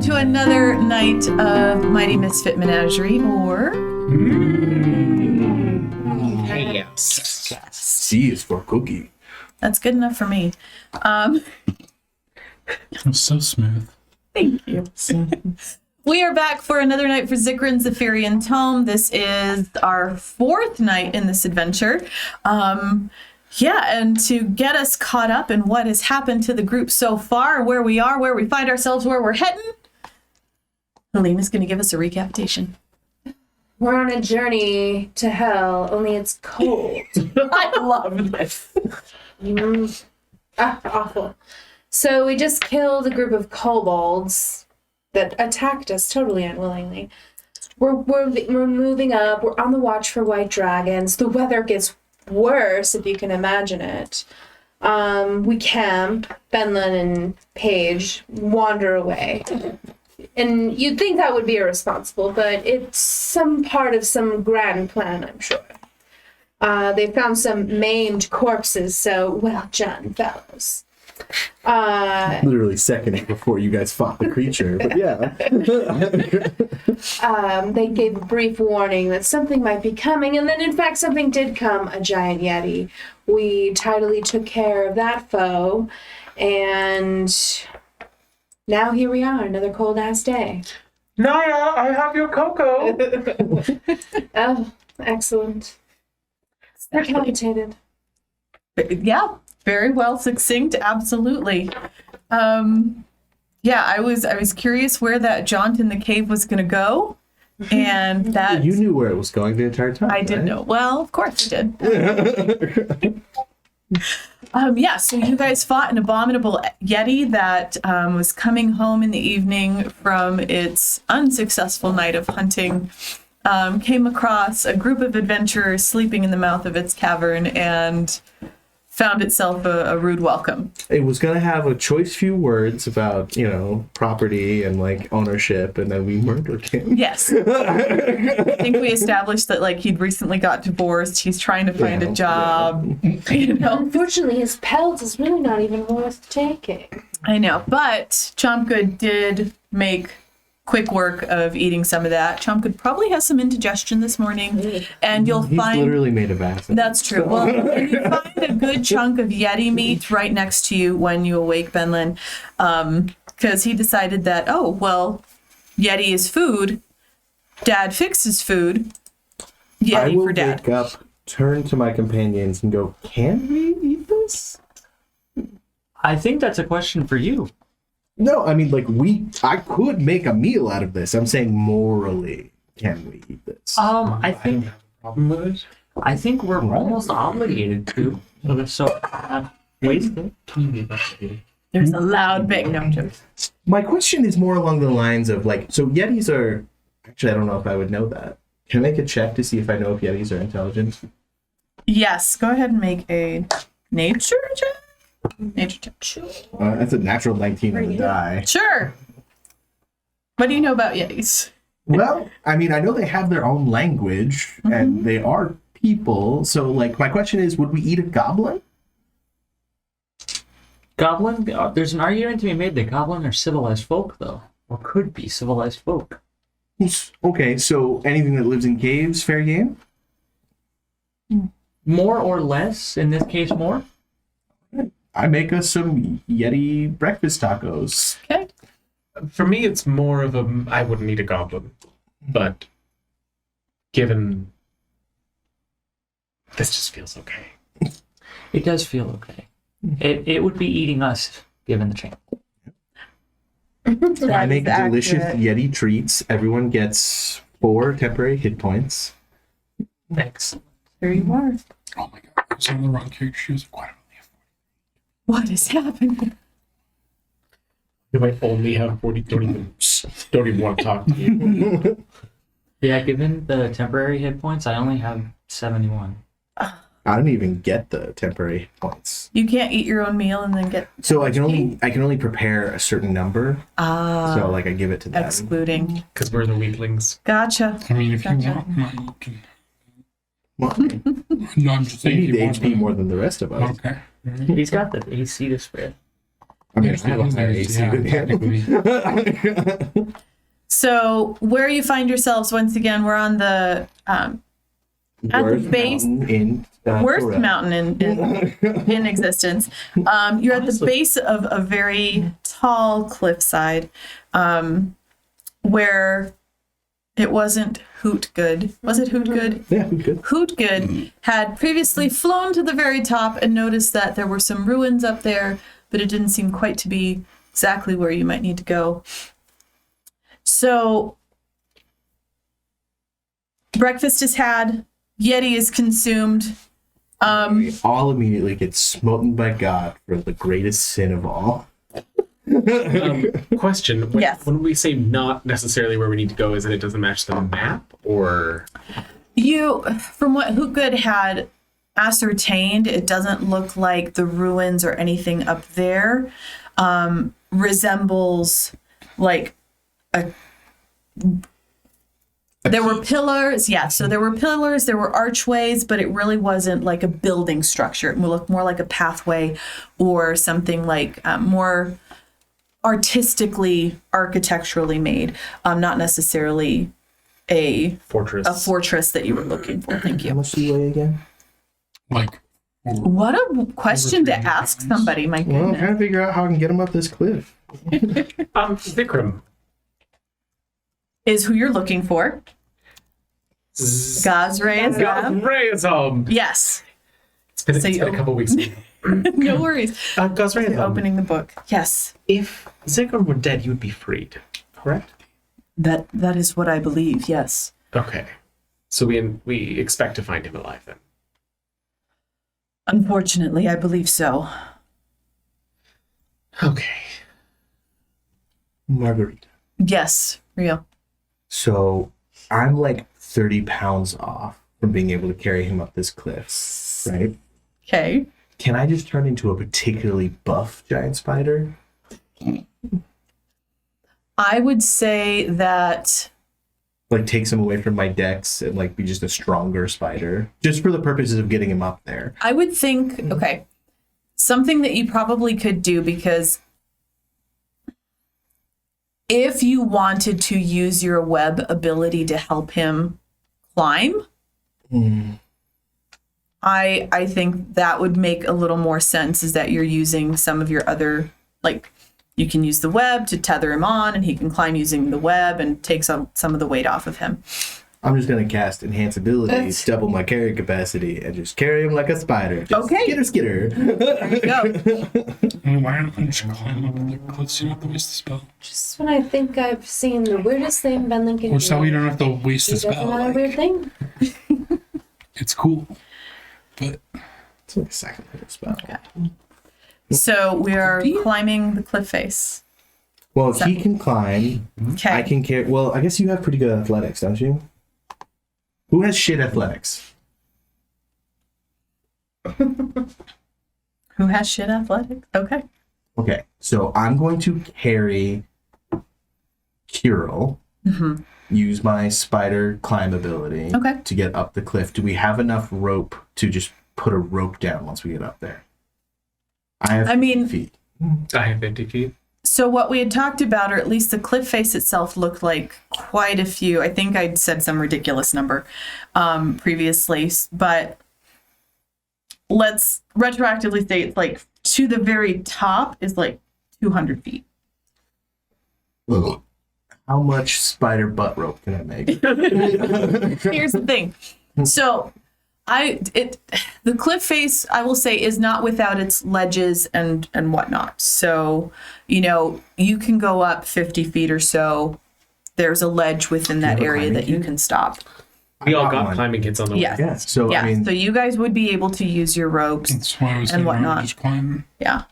welcome to another night of Mighty Misfit Menagerie, or... Yes. C is for cookie. That's good enough for me. That was so smooth. Thank you. We are back for another night for Zikran's Zephyrean Tome. This is our fourth night in this adventure. And to get us caught up in what has happened to the group so far, where we are, where we find ourselves, where we're heading, Helena's going to give us a recapitation. We're on a journey to hell, only it's cold. I love this. Awful. So we just killed a group of kobolds that attacked us totally unwillingly. We're moving up. We're on the watch for white dragons. The weather gets worse, if you can imagine it. We camp. Benlin and Paige wander away. And you'd think that would be irresponsible, but it's some part of some grand plan, I'm sure. They found some maimed corpses, so well done, fellows. Literally seconds before you guys fought the creature, but yeah. They gave a brief warning that something might be coming, and then in fact something did come, a giant yeti. We tidily took care of that foe, and now here we are, another cold-ass day. Naya, I have your cocoa. Oh, excellent. Decapitated. Yeah, very well succinct, absolutely. I was curious where that jaunt in the cave was going to go, and that... You knew where it was going the entire time, I did know. Well, of course I did. So you guys fought an abominable yeti that was coming home in the evening from its unsuccessful night of hunting, came across a group of adventurers sleeping in the mouth of its cavern, and found itself a rude welcome. It was going to have a choice few words about, property and, ownership, and then we murdered him. Yes. I think we established that, he'd recently got divorced. He's trying to find a job, Unfortunately, his pelt is really not even worth taking. I know, but Chompgood did make quick work of eating some of that. Chompgood probably has some indigestion this morning, and you'll He's find... literally made of acid. That's true. Well, and you find a good chunk of yeti meat right next to you when you awake Benlin, because he decided that, yeti is food. Dad fixes food. Yeti for Dad. I will wake up, turn to my companions, and go, can we eat this? I think that's a question for you. No, I mean, I could make a meal out of this. I'm saying morally, can we eat this? I think have a problem with it. I think we're almost obligated to. So waste it. There's a loud bang. No, I'm joking. My question is more along the lines of, so Yetis are... Actually, I don't know if I would know that. Can I make a check to see if I know if Yetis are intelligent? Yes, go ahead and make a nature check. Nature check. Sure. That's a natural 19 on the die. Sure. What do you know about yetis? Well, I mean, I know they have their own language, and they are people. So, my question is, would we eat a goblin? Goblin? There's an argument to be made that goblin are civilized folk, though. Or could be civilized folk. Okay, so anything that lives in caves, fair game? More or less, in this case more. I make us some Yeti breakfast tacos. Okay. For me, it's more of I wouldn't eat a goblin, but given this just feels okay. It does feel okay. It would be eating us, given the chance. I make delicious Yeti treats. Everyone gets 4 temporary hit points. Excellent. There you are. Oh my god, I was on the wrong cage. She was quite What is happening? You might only have 40. Don't even want to talk to you. Yeah, given the temporary hit points, I only have 71. I don't even get the temporary hit points. You can't eat your own meal and then get... So I can only prepare a certain number. So I give it to them. Excluding. Because we're the weaklings. Gotcha. I mean, if Gotcha. you want mine, you can. Well, No, I'm just they saying. need if you want HP mine. more than the rest of us. Okay. He's got the AC to spare. I mean, There's I have a the higher others, AC yeah, than technically. him. So where you find yourselves once again, we're on the at the Worst base, mountain in worst Florida. mountain in existence. You're at the Honestly. base of a very tall cliffside, where it wasn't Hootgood. Was it Hootgood? Yeah, we could. Hootgood had previously flown to the very top and noticed that there were some ruins up there, but it didn't seem quite to be exactly where you might need to go. So breakfast is had, Yeti is consumed. We all immediately get smoten by God for the greatest sin of all. Question. Yes. When we say not necessarily where we need to go, is that it doesn't match the map, or You, from what Hootgood had ascertained, it doesn't look like the ruins or anything up there resembles like a. There were pillars, yeah. So there were pillars, there were archways, but it really wasn't like a building structure. It looked more like a pathway or something like more artistically, architecturally made, not necessarily a fortress? that you were looking for. Thank How you. much do you weigh again? Like, What a question to 300 ask pounds. somebody, my Well, I'm goodness. trying to figure out how I can get him up this cliff. Zikran. Is who you're looking for. Gazray is that? Gazrayazom. Yes. It's been, So it's you- been a couple weeks. No worries. Gazrayazom. Opening the book. Yes. If Zikran were dead, you would be freed, correct? That is what I believe, yes. Okay. So we expect to find him alive then. Unfortunately, I believe so. Okay. Margarita. Yes, real. So I'm like 30 pounds off from being able to carry him up this cliff, right? Okay. Can I just turn into a particularly buff giant spider? I would say that Like take some away from my dex and like be just a stronger spider, just for the purposes of getting him up there. I would think, okay, something that you probably could do, because if you wanted to use your web ability to help him climb, I think that would make a little more sense, is that you're using some of your other, like, you can use the web to tether him on and he can climb using the web and take some of the weight off of him. I'm just gonna cast enhance abilities, double my carry capacity, and just carry him like a spider. Just Okay. skitter. There you go. I mean, why aren't we just climb up the cliffs? You don't have to waste the spell. Just when I think I've seen the weirdest thing Ben Lincoln Or so do, you don't have to waste he the does spell. another weird thing. It's cool. But It's like a second level spell. So we are climbing the cliff face. Well, if he can climb, Okay. I can carry. Well, I guess you have pretty good athletics, don't you? Who has shit athletics? Who has shit athletics? Okay. Okay, so I'm going to carry Kirill. Use my spider climb ability Okay. to get up the cliff. Do we have enough rope to just put a rope down once we get up there? I have 50 feet. I have 50 feet. So what we had talked about, or at least the cliff face itself, looked like quite a few. I think I'd said some ridiculous number previously, but let's retroactively say it's like to the very top is like 200 feet. How much spider butt rope can I make? Here's the thing. So the cliff face, I will say, is not without its ledges and whatnot. So, you can go up 50 feet or so. There's a ledge within that have a area climbing that you kit? can stop. We all got got one. climbing kits on the way. Yes. Yeah. So Yeah. I mean, So you guys would be able to use your ropes. that's why I was And thinking why don't we whatnot. just climb. Yeah.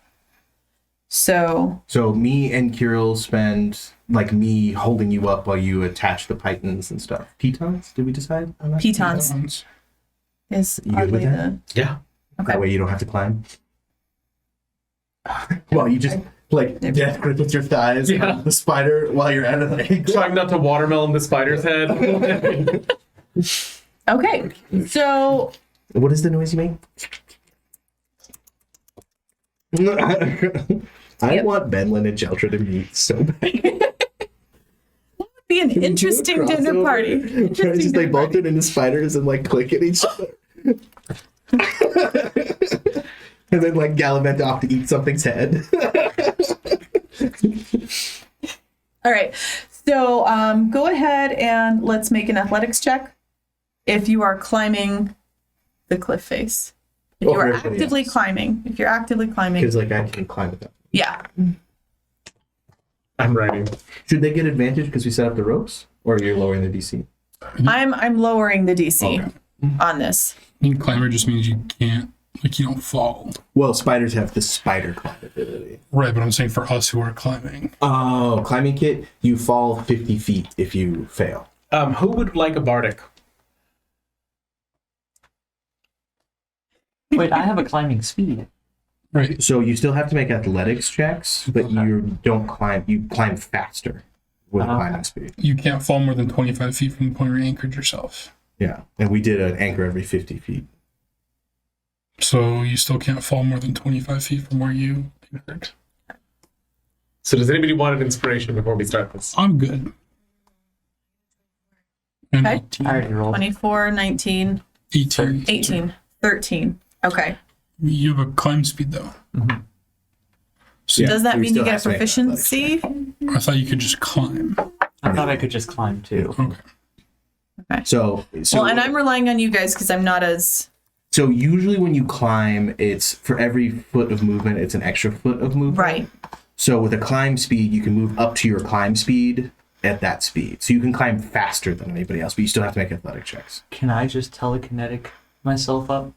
So so me and Kirill spend like me holding you up while you attach the pitons and stuff. Pitons? Did we decide on that? pitons Ones. is You good with oddly that? the Yeah. okay. That way you don't have to climb. Well, you just like death grip with your thighs, Yeah. on the spider while you're at it. Like, Trying not to watermelon the spider's head. Okay. So what is the noise you make? I Yep. want Benlin and Jeltra to meet so bad. Be an Can we do a interesting dinner crossover? party. Where it's Interesting just they dinner both party. turn into spiders and like click at each other. And then like gallivant off to eat something's head. All right. So go ahead and let's make an athletics check if you are climbing the cliff face. If Oh, you are for everybody actively else. climbing. If you're actively climbing. Because like I can climb with them. Yeah. I'm writing. Should they get advantage because we set up the ropes? Or you're lowering the DC? I'm lowering the DC Okay. on this. And climber just means you can't, like, you don't fall. Well, spiders have the spider climb ability. Right, but I'm saying for us who are climbing. Oh, climbing kit, you fall 50 feet if you fail. Who would like a bardic? Wait, I have a climbing speed. Right. So you still have to make athletics checks, but Okay. you don't climb. You climb faster with Okay. climbing speed. You can't fall more than 25 feet from the point where you anchored yourself. Yeah, and we did an anchor every 50 feet. So you still can't fall more than 25 feet from where you anchored. So does anybody want an inspiration before we start this? I'm good. And Okay. I already rolled. 24, 19, 18. 18, 13. Okay. You have a climb speed though. So Yeah, Does that we mean you still get a have to make athletics proficiency? I thought you could just climb. I thought I could just climb too. Okay. So Well, and I'm relying on you guys because I'm not as. so usually when you climb, it's for every foot of movement, it's an extra foot of movement. Right. So with a climb speed, you can move up to your climb speed at that speed. So you can climb faster than anybody else, but you still have to make athletic checks. Can I just telekinetic myself up?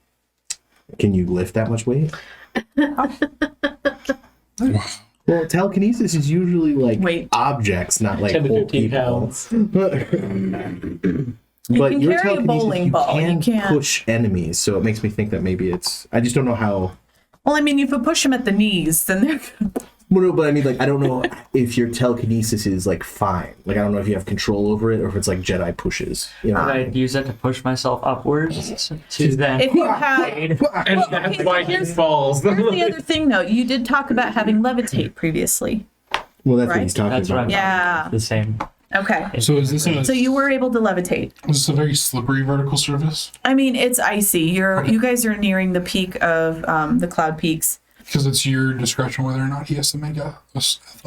Can you lift that much weight? Wow. Well, telekinesis is usually like Wait. objects, not like 10 to whole 15 people. pounds. But can your carry a telekinesis, bowling you ball. You can can't- push enemies, so it makes me think that maybe it's. I just don't know how. Well, I mean, if you push them at the knees, then they're. Well, no, but I mean, like, I don't know if your telekinesis is like fine. Like, I don't know if you have control over it or if it's like Jedi pushes. You know, Could I use that to push myself upwards to then? If you have. And Well, that's okay, why so he here's- falls. Here's the other thing, though. You did talk about having levitate previously. well, that's what Right. he's talking That's what about. I'm Yeah. the same. Okay. So is this So you were able to levitate. a very slippery vertical surface? I mean, it's icy. You guys are nearing the peak of the cloud peaks. Because it's your discretion whether or not he has to make a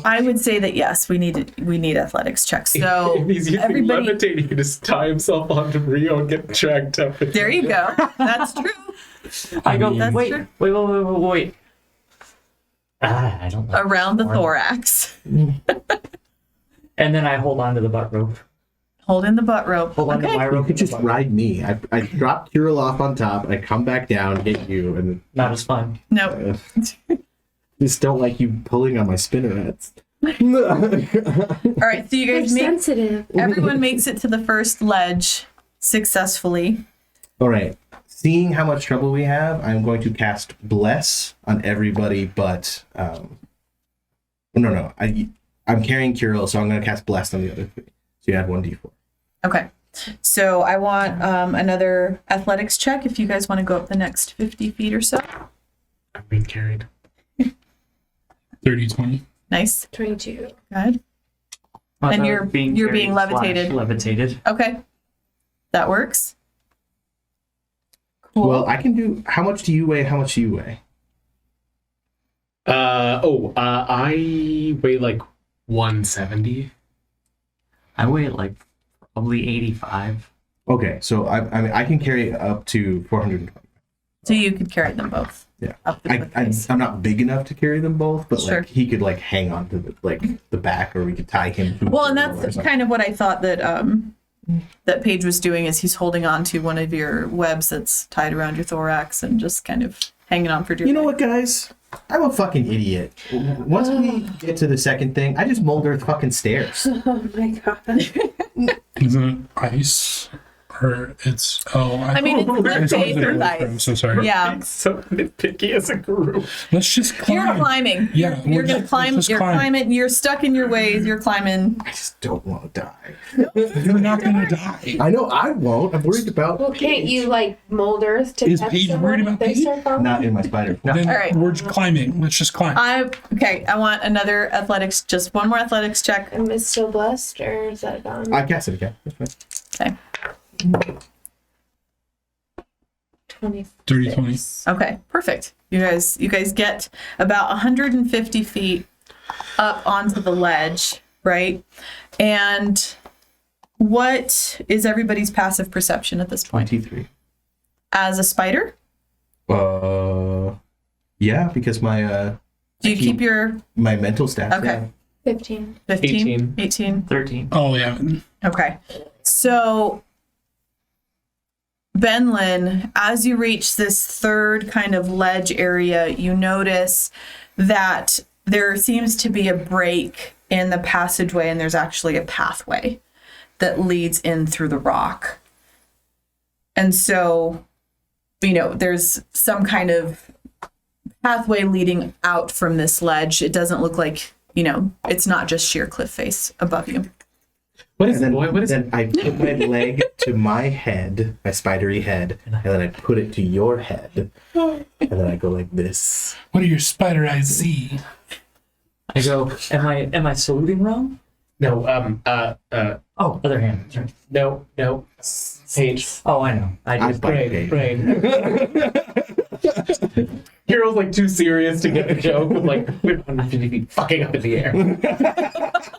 I would say that yes, we need athletics checks. So If he's using everybody, levitate, he can just tie himself onto Rio and get tracked up. there you go. That's true. I go. That's Wait, true. wait. I don't know. Around the Or- thorax, And then I hold on to the butt rope. hold in the butt rope. Hold on to Okay. my You rope. could just ride me. I drop Kirill off on top, I come back down, hit you, and Not as fun. No. just don't like you pulling on my spinnerets. All right. So you They're guys make sensitive. everyone makes it to the first ledge successfully. All right. Seeing how much trouble we have, I'm going to cast Bless on everybody but... No. I'm carrying Kirill, so I'm going to cast Bless on the other three. So you add 1d4. Okay. So I want another athletics check if you guys want to go up the next 50 feet or so. I'm being carried. 30, 20. Nice. 22. Go ahead. And you're being carried / levitated. Levitated. Okay. That works. Cool. Well, I can do... How much do you weigh? How much do you weigh? I weigh like 170. I weigh like probably 85. Okay, so I mean, I can carry up to 420. So you could carry them both. Yeah. Up the cliff face. I'm not big enough to carry them both, but Sure. like he could like hang on to the back, or we could tie him to Well, and Kirill or that's something. kind of what I thought that that Paige was doing is he's holding on to one of your webs that's tied around your thorax and just kind of hanging on for dear You know life. what, guys? I'm a fucking idiot. Once we get to the second thing, I just molder fucking stairs. Oh my god. Isn't it ice Or it's I mean, it's cliff it's face or I'm thighs. so sorry. Yeah. So nitpicky as a group. Let's just climb. You're climbing. Yeah, You're we're gonna just- climb. let's You're climb. climbing. You're stuck in your ways. You're climbing. I just don't want to die. You're not gonna die. I know I won't. I'm worried about. Well, can't you like mold earth to Is catch Paige someone worried if about they Paige? start falling? Not in my spider. Then All right. we're just climbing. Let's just climb. I want another athletics. Just one more athletics check. Am I still blessed, or is that gone? I cast it again. That's fine. Okay. 20. Dirty 20. Okay. Perfect. You guys get about 150 feet up onto the ledge, right? And what is everybody's passive perception at this point? 23. As a spider, Yeah, because my do you keep your my mental stats. Okay. 15. 15, 18? 13. Oh yeah. Okay. So, Benlin, as you reach this third kind of ledge area, you notice that there seems to be a break in the passageway, and there's actually a pathway that leads in through the rock. And so, there's some kind of pathway leading out from this ledge. It doesn't look like, it's not just sheer cliff face above you. What is And it, boy? What is it? then I put my leg to my head, my spidery head, and then I put it to your head, and then I go like this. What do your spider eyes see? I go, am I saluting wrong? No, Oh, other hand. That's right. no. Page. Oh, I know. I I just bite Brain, Paige. brain. Hero's like too serious to get the joke with like 150 feet fucking up in the air.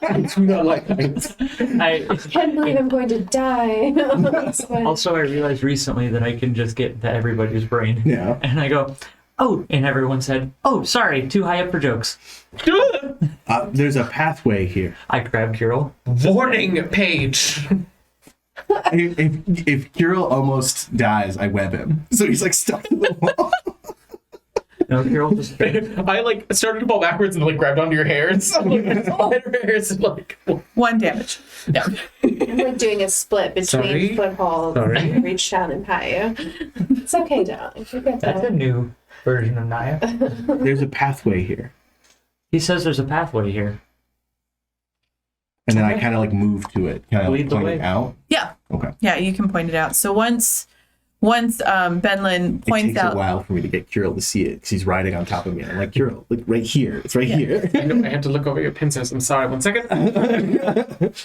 I do not like heights. I Can't believe I'm going to die. That's fine. also I realized recently that I can just get into everybody's brain. Yeah. And I go, oh, and everyone said, oh, sorry, too high up for jokes. There's a pathway here. I grabbed Kirill. Warning, Page. If Kirill almost dies, I web him. So he's like stuck in the wall. No, Kirill just I like started to fall backwards and like grabbed onto your hairs. I'm like, her hairs and like 1 damage. Yeah. I'm like doing a split between Sorry. footholds Sorry. and reach down and pat you. It's okay, darling. You get That's a that. new version of Naya. There's a pathway here. He says there's a pathway here. And then I kind of like move to it, kind of Lead like the pointing way. out. Yeah. Okay. Yeah, you can point it out. So once Benlin It points takes out, a while for me to get Kirill to see it because he's riding on top of me. I'm like, Kirill, look right here. It's right here. I know I had to look over your pincers. I'm sorry. 1 second.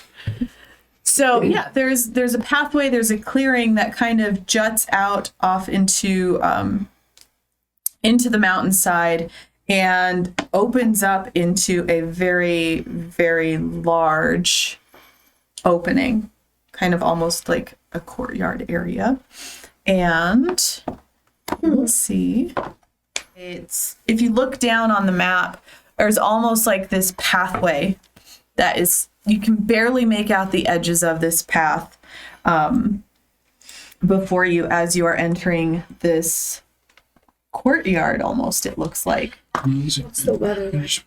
so yeah, there's a pathway, there's a clearing that kind of juts out off into the mountainside and opens up into a very, very large opening, kind of almost like a courtyard area. And let's see, it's, if you look down on the map, there's almost like this pathway that is, you can barely make out the edges of this path before you as you are entering this courtyard, almost, it looks like. What's the weather like?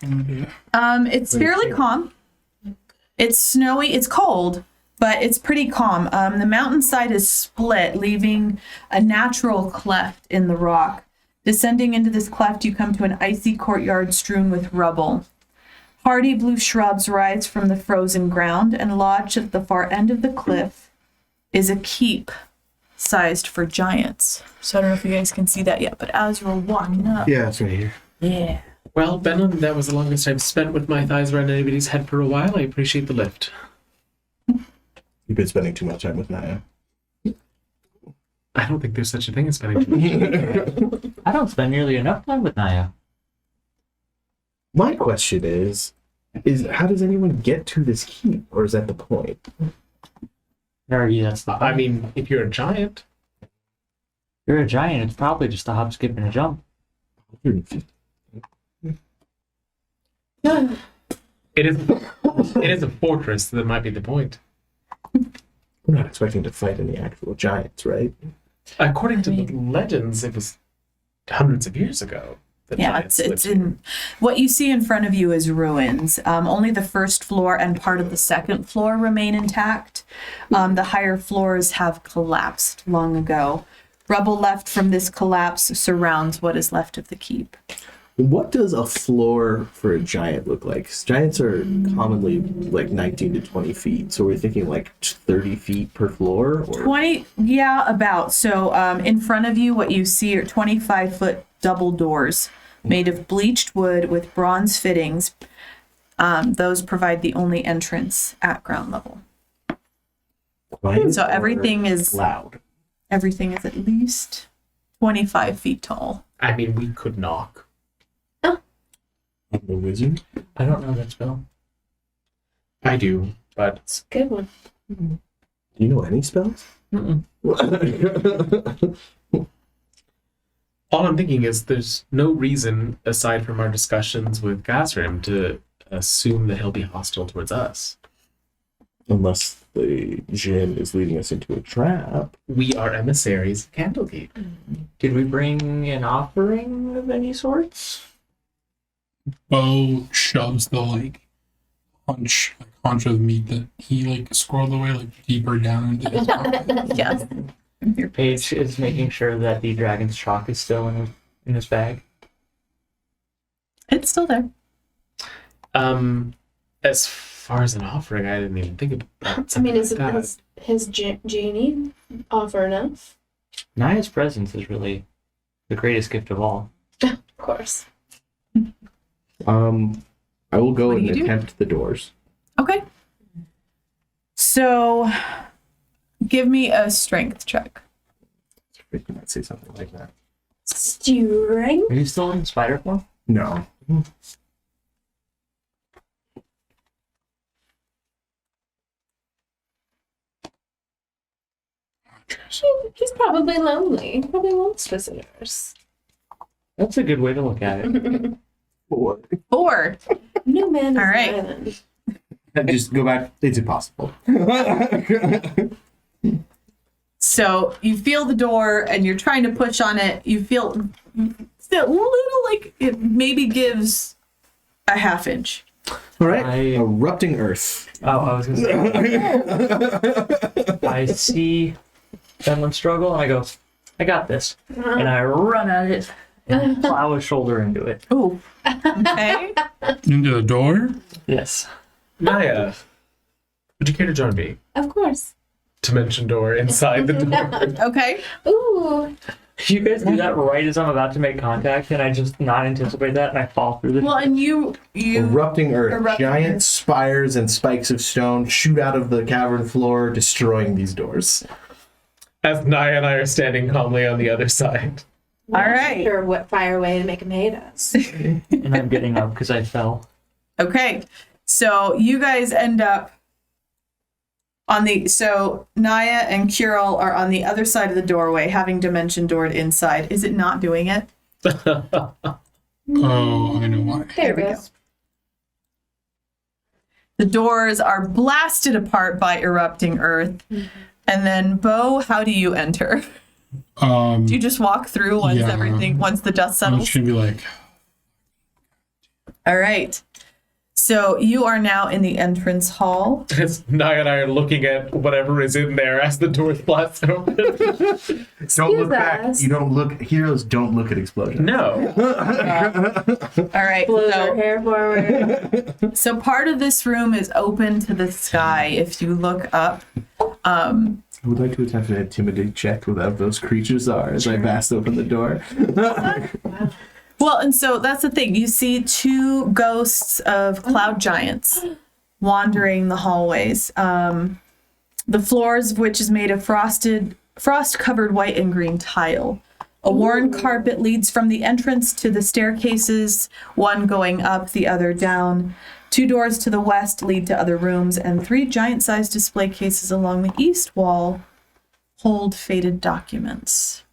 It's fairly calm. It's snowy, it's cold, but it's pretty calm. The mountainside is split, leaving a natural cleft in the rock. Descending into this cleft, you come to an icy courtyard strewn with rubble. Hardy blue shrubs rise from the frozen ground, and lodged at the far end of the cliff is a keep sized for giants. So I don't know if you guys can see that yet, but as you're walking up, Yeah, it's right here. yeah. Well, Benham, that was the longest I've spent with my thighs around anybody's head for a while. I appreciate the lift. You've been spending too much time with Naya. I don't think there's such a thing as spending too much. I don't spend nearly enough time with Naya. My question is how does anyone get to this keep, or is that the point? Already, that's the. I mean, if you're a giant, You're a giant. It's probably just a hop, skip, and a jump. 150. it is a fortress. That might be the point. We're not expecting to fight any actual giants, right? According to the legends, it was hundreds of years ago. the Yeah, giants it's lived in what you see in front of you is ruins. Only the first floor and part of the second floor remain intact. The higher floors have collapsed long ago. Rubble left from this collapse surrounds what is left of the keep. What does a floor for a giant look like? 'Cause giants are commonly like 19 to 20 feet. So we're thinking like 30 feet per floor? Or 20, yeah, about. So in front of you, what you see are 25-foot double doors made of bleached wood with bronze fittings. Those provide the only entrance at ground level. Giants So are everything is loud. everything is at least 25 feet tall. I mean, we could knock. I'm the wizard. I don't know that spell. I do, but It's a good one. Do you know any spells? all I'm thinking is there's no reason, aside from our discussions with Gazrim, to assume that he'll be hostile towards us. Unless the Jinn is leading us into a trap. We are emissaries of Candlekeep. Did we bring an offering of any sorts? Bo shoves the hunch of meat that he squirreled away deeper down into his pocket. Yes. Paige is making sure that the dragon's chalk is still in his bag. It's still there. As far as an offering, I didn't even think about I something mean, is like that. his genie offer enough? Naya's presence is really the greatest gift of all. Of course. I will go What do and you do? attempt the doors. Okay. So give me a strength check. I think you might say something like that. Strength? Are you still in spider form? No. He's probably lonely. He probably wants visitors. That's a good way to look at it. 4. 4. No man is All an right. island. And just go back. It's impossible. So you feel the door and you're trying to push on it. You feel a little like it maybe gives a half inch. All right. I- Erupting earth. Oh, I was gonna say. I see Fenland struggle and I go, I got this. And I run at it and plow a shoulder into it. Ooh. Okay. Into the door? Yes. Naya, would you care to join me? Of course. Dimension door inside the door. Okay. Ooh. You guys do that right as I'm about to make contact, and I just not anticipate that, and I fall through the. Well, and you Erupting earth. Erupting Giant earth. spires and spikes of stone shoot out of the cavern floor, destroying these doors. As Naya and I are standing calmly on the other side. All right. Sure, what fire way to make him hate us. And I'm getting up because I fell. Okay. So you guys end up so Naya and Kirill are on the other side of the doorway, having dimension doored inside. Is it not doing it? Oh, I know why. There we we go. go. The doors are blasted apart by erupting earth. And then, Bo, how do you enter? Do you just walk through once Yeah. once the dust I'm settles? just gonna be like, All right. So you are now in the entrance hall. As Naya and I are looking at whatever is in there as the doors blast open. Don't look back. us. You don't look. Heroes don't look at explosions. No. All right. Blows her hair forward. So part of this room is open to the sky. If you look up, I would like to attempt an intimidate check without those creatures are as I blast open the door. well, and so that's the thing. You see 2 ghosts of cloud giants wandering the hallways. The floors of which is made of frost-covered white and green tile. A worn carpet leads from the entrance to the staircases, one going up, the other down. 2 doors to the west lead to other rooms, and 3 giant-sized display cases along the east wall hold faded documents.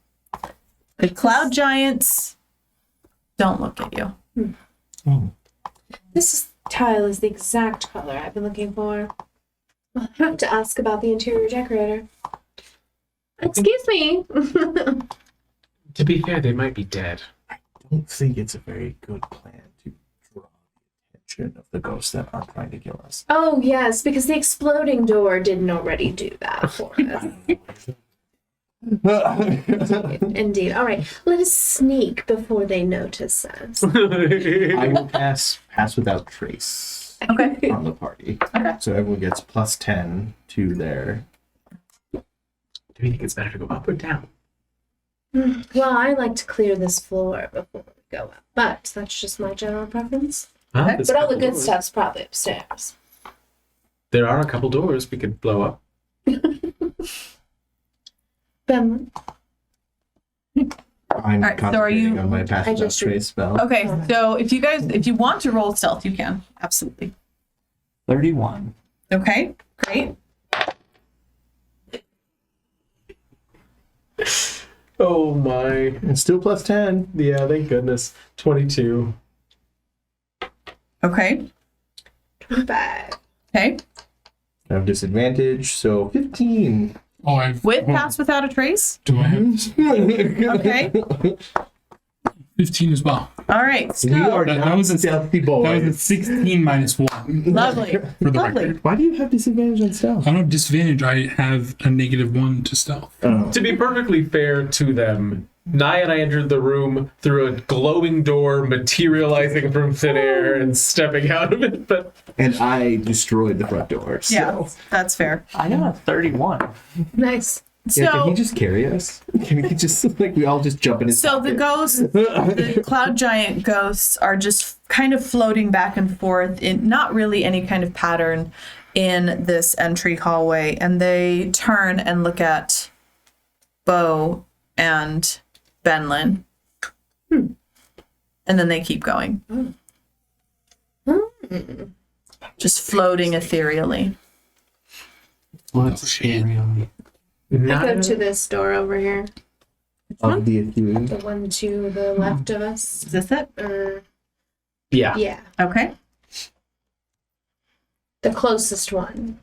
The cloud giants don't look at you. Tile is the exact color I've been looking for. I'll have to ask about the interior decorator. Excuse me. To be fair, they might be dead. don't think it's a very good plan to draw the attention of the ghosts that are trying to kill us. Oh, yes, because the exploding door didn't already do that for us. Indeed. All right, let us sneak before they notice us. I will pass without trace Okay. on the party. Okay. So everyone gets plus 10 to their. Do you think it's better to go up or down? Well, I like to clear this floor before we go up, but that's just my general preference. Huh? There's But all the couple good doors. stuff's probably upstairs. There are a couple doors we could blow up. Ben, I'm right, so are concentrating you- on my pass I without just- trace spell. Okay, so if you want to roll stealth, you can. Absolutely. 31. Okay, great. Oh my. It's still plus 10. Yeah, thank goodness. 22. Okay. 25. Okay. I have disadvantage, so 15. Oh, I've. With oh, pass without a trace? Do I have Okay. 15 as well? All right. We are So, That was a- stealthy That was a boys. 16 minus 1 lovely. for the Lovely. record. Why do you have disadvantage on stealth? I don't have disadvantage. I have a -1 to stealth. Oh. To be perfectly fair to them, Nye and I entered the room through a glowing door materializing from thin air and stepping out of it, but And I destroyed the front door. So. Yeah, that's fair. I got a 31. Nice. Yeah, can So, he just carry us? Can he just, like, we all just jump in his so the pocket? ghosts, the cloud giant ghosts are just kind of floating back and forth in not really any kind of pattern in this entry hallway. And they turn and look at Bo and Benlin. And then they keep going. Just floating ethereally. Oh, shit. I go to this door over here. Of the Ethereum. The one to the left of us. Is this it? yeah. Yeah. Okay. The closest one.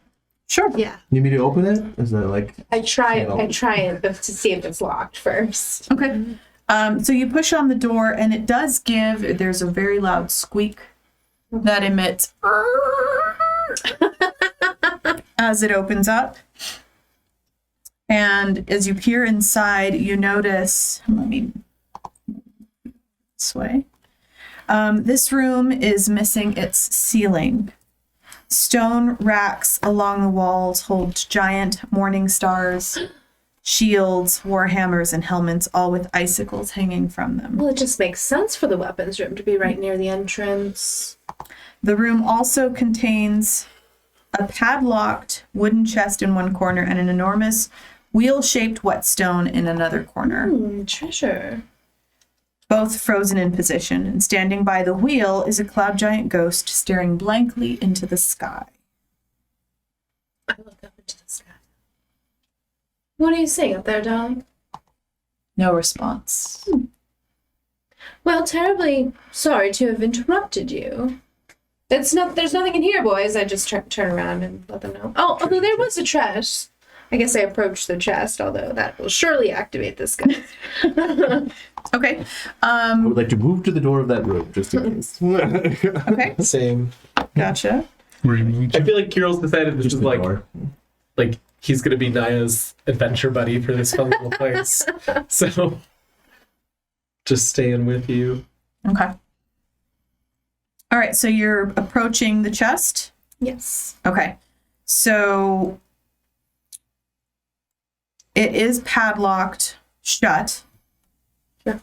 Sure. Yeah. You need me to open it? Is that like. I try Channel. it to see if it's locked first. Okay. So you push on the door, and it does give. There's a very loud squeak that emits as it opens up. And as you peer inside, you notice. Let me this way. This room is missing its ceiling. Stone racks along the walls hold giant morning stars, shields, warhammers, and helmets, all with icicles hanging from them. Well, it just makes sense for the weapons room to be right near the entrance. The room also contains a padlocked wooden chest in one corner and an enormous wheel-shaped whetstone in another corner, Treasure. both frozen in position. And standing by the wheel is a cloud giant ghost staring blankly into the sky. I look up into the sky. What are you seeing up there, darling? No response. Well, terribly sorry to have interrupted you. There's nothing in here, boys. I just turn around and let them know. Oh, although there was a chest. I guess I approached the chest, although that will surely activate this guy. Okay. I would like to move to the door of that room, just in case. Okay. Same. Gotcha. Where are you moving I to? feel like Kirill's decided this Just is the like door. he's gonna be Naya's adventure buddy for this fun little place. So just staying with you. Okay. All right. So you're approaching the chest. Yes. Okay. So it is padlocked shut. Yeah.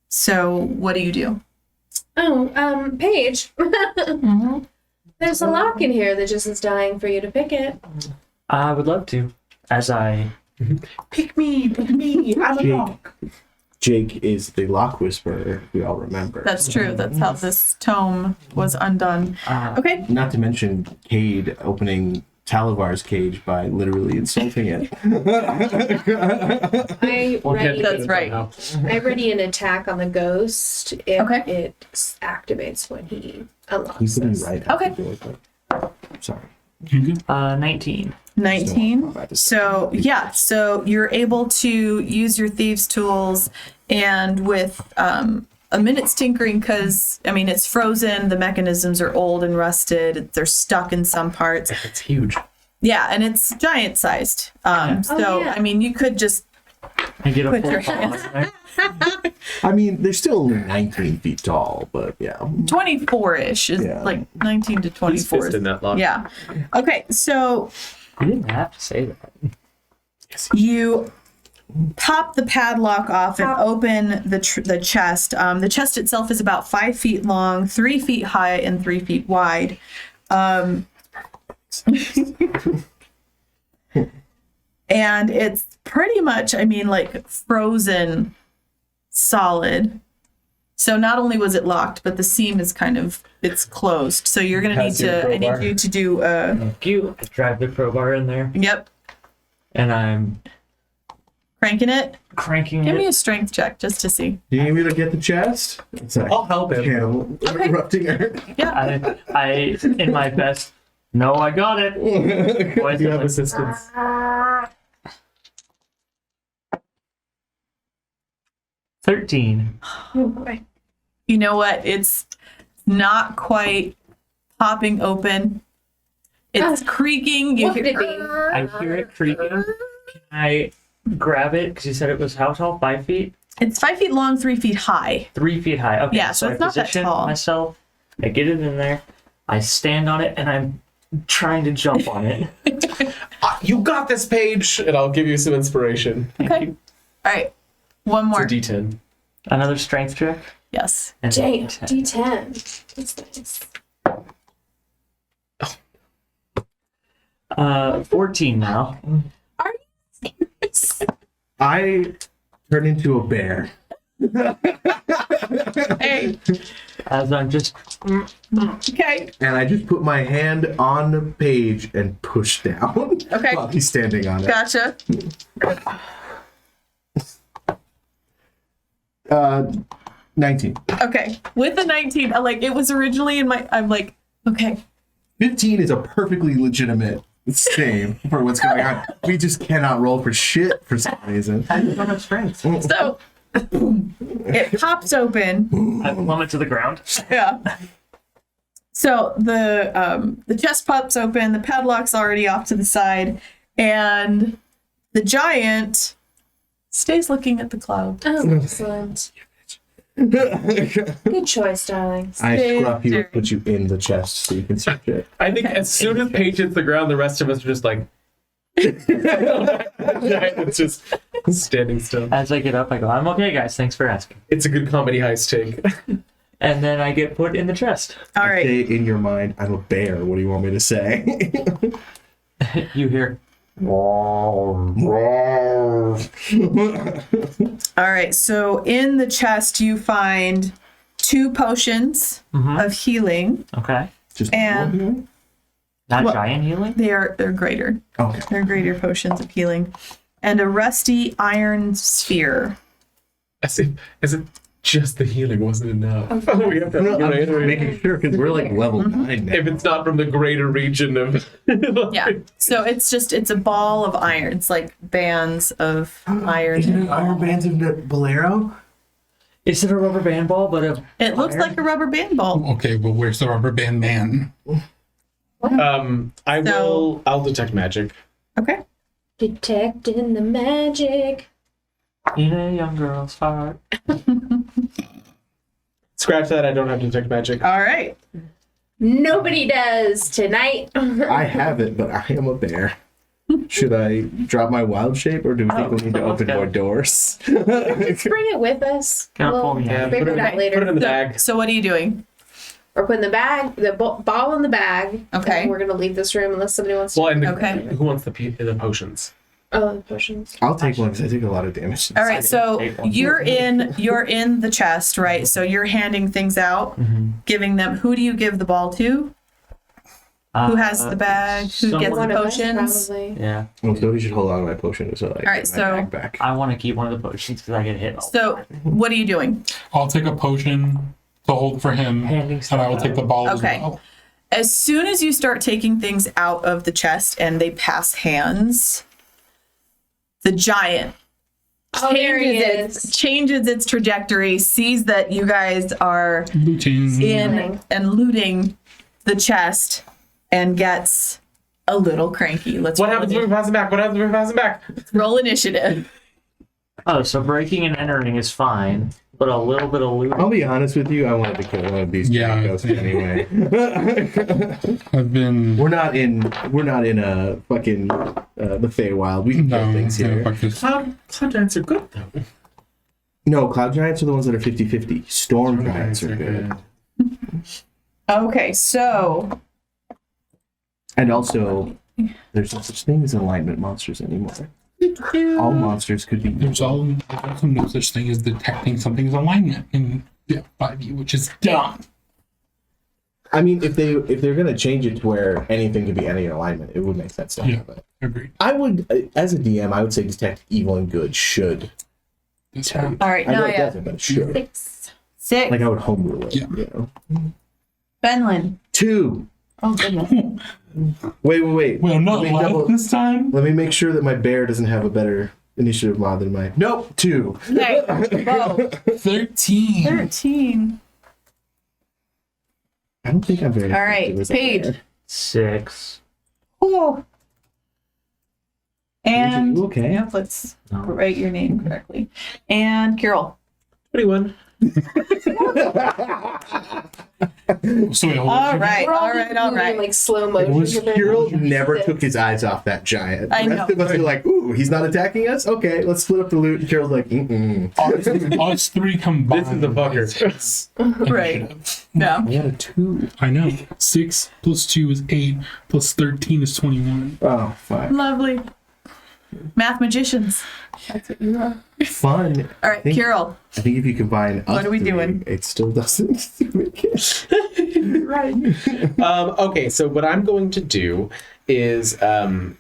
So what do you do? Oh, Paige. There's a lock in here that just is dying for you to pick it. I would love to. As I. Pick me, I'm a lock. Jake is the lock whisperer, we all remember. That's true. That's how this tome was undone. Okay. Not to mention Cade opening Talivar's cage by literally insulting it. That's right. I ready an attack on the ghost if Okay. it activates when he unlocks He's putting this. right Okay. at the door, but- Sorry. 19. 19. So yeah, so you're able to use your thieves' tools, and with a minute's tinkering because, I mean, it's frozen. The mechanisms are old and rusted. They're stuck in some parts. It's huge. Yeah, and it's giant sized. yeah. I mean, you could just I get a put full your ball, hands. right? I mean, they're still only 19 feet tall, but yeah. 24-ish is Yeah. like 19 to He's 24. fisting that long. Yeah. Okay, so You didn't have to say that. you pop the padlock off and open the chest. The chest itself is about 5 feet long, 3 feet high, and 3 feet wide. And it's pretty much, I mean, like frozen solid. So not only was it locked, but the seam is it's closed. So you're gonna need Has your I need crowbar. you to do Thank you. I drive the crowbar in there, yep, and I'm cranking it. cranking Give it. me a strength check just to see. Do you need me to get the chest? It's like I'll help him. candle Okay. erupting her. Yeah. I in my best. No, I got it. Voice You of have my- assistance. 13. Oh boy. You know what? It's not quite popping open. It's creaking. You What could it be? I hear it creaking. Can I grab it? Because you said it was how tall? 5 feet? It's 5 feet long, 3 feet high. 3 feet high. Okay. Yeah, so it's I not that position tall. myself. I get it in there. I stand on it, and I'm trying to jump on it. You got this, Paige, and I'll give you some inspiration. Okay. All right. One more. It's a D10. Another strength check. Yes. And Damn, 10. D10. That's nice. 14 now. Are you serious? I turn into a bear. Hey. As I'm just Okay. And I just put my hand on the page and push down. Okay. While he's standing on it. Gotcha. 19. Okay. With the 19, it was originally in my. I'm like, okay. 15 is a perfectly legitimate save for what's going on. We just cannot roll for shit for some reason. I don't have strength. So it pops open. I plummet to the ground. Yeah. So the chest pops open, the padlock's already off to the side, and the giant stays looking at the cloud. Oh, excellent. Good choice, darlings. I Stay scruff you there. and put you in the chest so you can search it. I think as soon as Paige hits the ground, the rest of us are just like. It's just standing still. As I get up, I go, I'm okay, guys. Thanks for asking. It's a good comedy heist take. And then I get put in the chest. All right. Say in your mind, I'm a bear. What do you want me to say? You hear. All right. So in the chest, you find 2 potions of healing. Okay. Just And- Not Well- giant healing? They're greater. okay. They're greater potions of healing. And a rusty iron sphere. As if just the healing wasn't enough. We have to No, I'm just upgrade. making sure because we're like level 9 now. If it's not from the greater region of. Yeah. So it's a ball of iron. It's like bands of iron. Isn't it Iron Bands of Bolero? Is it a rubber band ball, but a. It looks iron? like a rubber band ball. Okay, but where's the rubber band man? I'll detect magic. Okay. Detecting the magic. In a young girl's heart. Scratch that, I don't have detect magic. All right. Nobody does tonight. I have it, but I am a bear. Should I drop my wild shape or do we think we need to let's open go. more doors? Let's bring it with us. Can't pull me Yeah, out. figure it out later. put it in the bag. So what are you doing? We're putting the bag, the ball in the bag. Okay. And we're gonna leave this room unless somebody wants to. Well, and Okay. who wants the potions? Oh, the potions. I'll take one because I take a lot of damage. All right. So Take one. you're in the chest, right? So you're handing things out, giving them. Who do you give the ball to? Who has the bag? Who gets the One of us, potions? probably. Yeah. Well, Dodie should hold on to my potion so I right, get my so- bag back. I want to keep one of the potions because I get hit. So what are you doing? I'll take a potion to hold for him, Handing and stuff I will take out. the ball Okay. as well. As soon as you start taking things out of the chest and they pass hands, the giant Oh, there he changes its trajectory, sees that you guys are Looting. in and looting the chest, and gets a little cranky. What happens when we pass him back? What happens when we pass him back? roll initiative. Oh, so breaking and entering is fine, but a little bit of looting. I'll be honest with you. I wanted to kill one of these ghosts anyway. I've been. We're not in a fucking the Feywild. We can kill things here. fuck this. Cloud giants are good though. No, cloud giants are the ones that are 50-50. Storm giants are good. Okay, so And also, there's no such thing as alignment monsters anymore. All monsters could be. There's also no such thing as detecting something's alignment in 5e, which is dumb. I mean, if they're gonna change it to where anything could be any alignment, it would make sense to have it. Agreed. I would, as a DM, I would say detect evil and good should. This tell you. all right, I know it Naya. doesn't, but it should. 6. Like I would home rule it. Yeah. You know. Benlin. 2. Oh goodness. Wait. Well, not Let me live double- this time. Let me make sure that my bear doesn't have a better initiative mod than mine. Nope, 2. Okay, Bo. 13. 13. I don't think I'm very. All right, effective as a Paige. bear. 6. Oh. And You okay? yep, let's No. write your name correctly. And Carol. 21. So wait, hold All on. right, We're all right, all moving in, right. like slow motion. Was You're very Hero confused. never took his eyes off that giant. I The rest know. of us are like, ooh, he's not attacking us? Okay, let's split up the loot. And Carol's like, Us three combined. This is the fucker. Right. Initiative. Yeah. I got a 2. I know. 6 plus 2 is 8, plus 13 is 21. Oh, fuck. Lovely. Math magicians. That's what you are. Fun. All right, think- Carol. I think if you combine us What are we three, doing? it still doesn't make it. Right. Okay, so what I'm going to do is a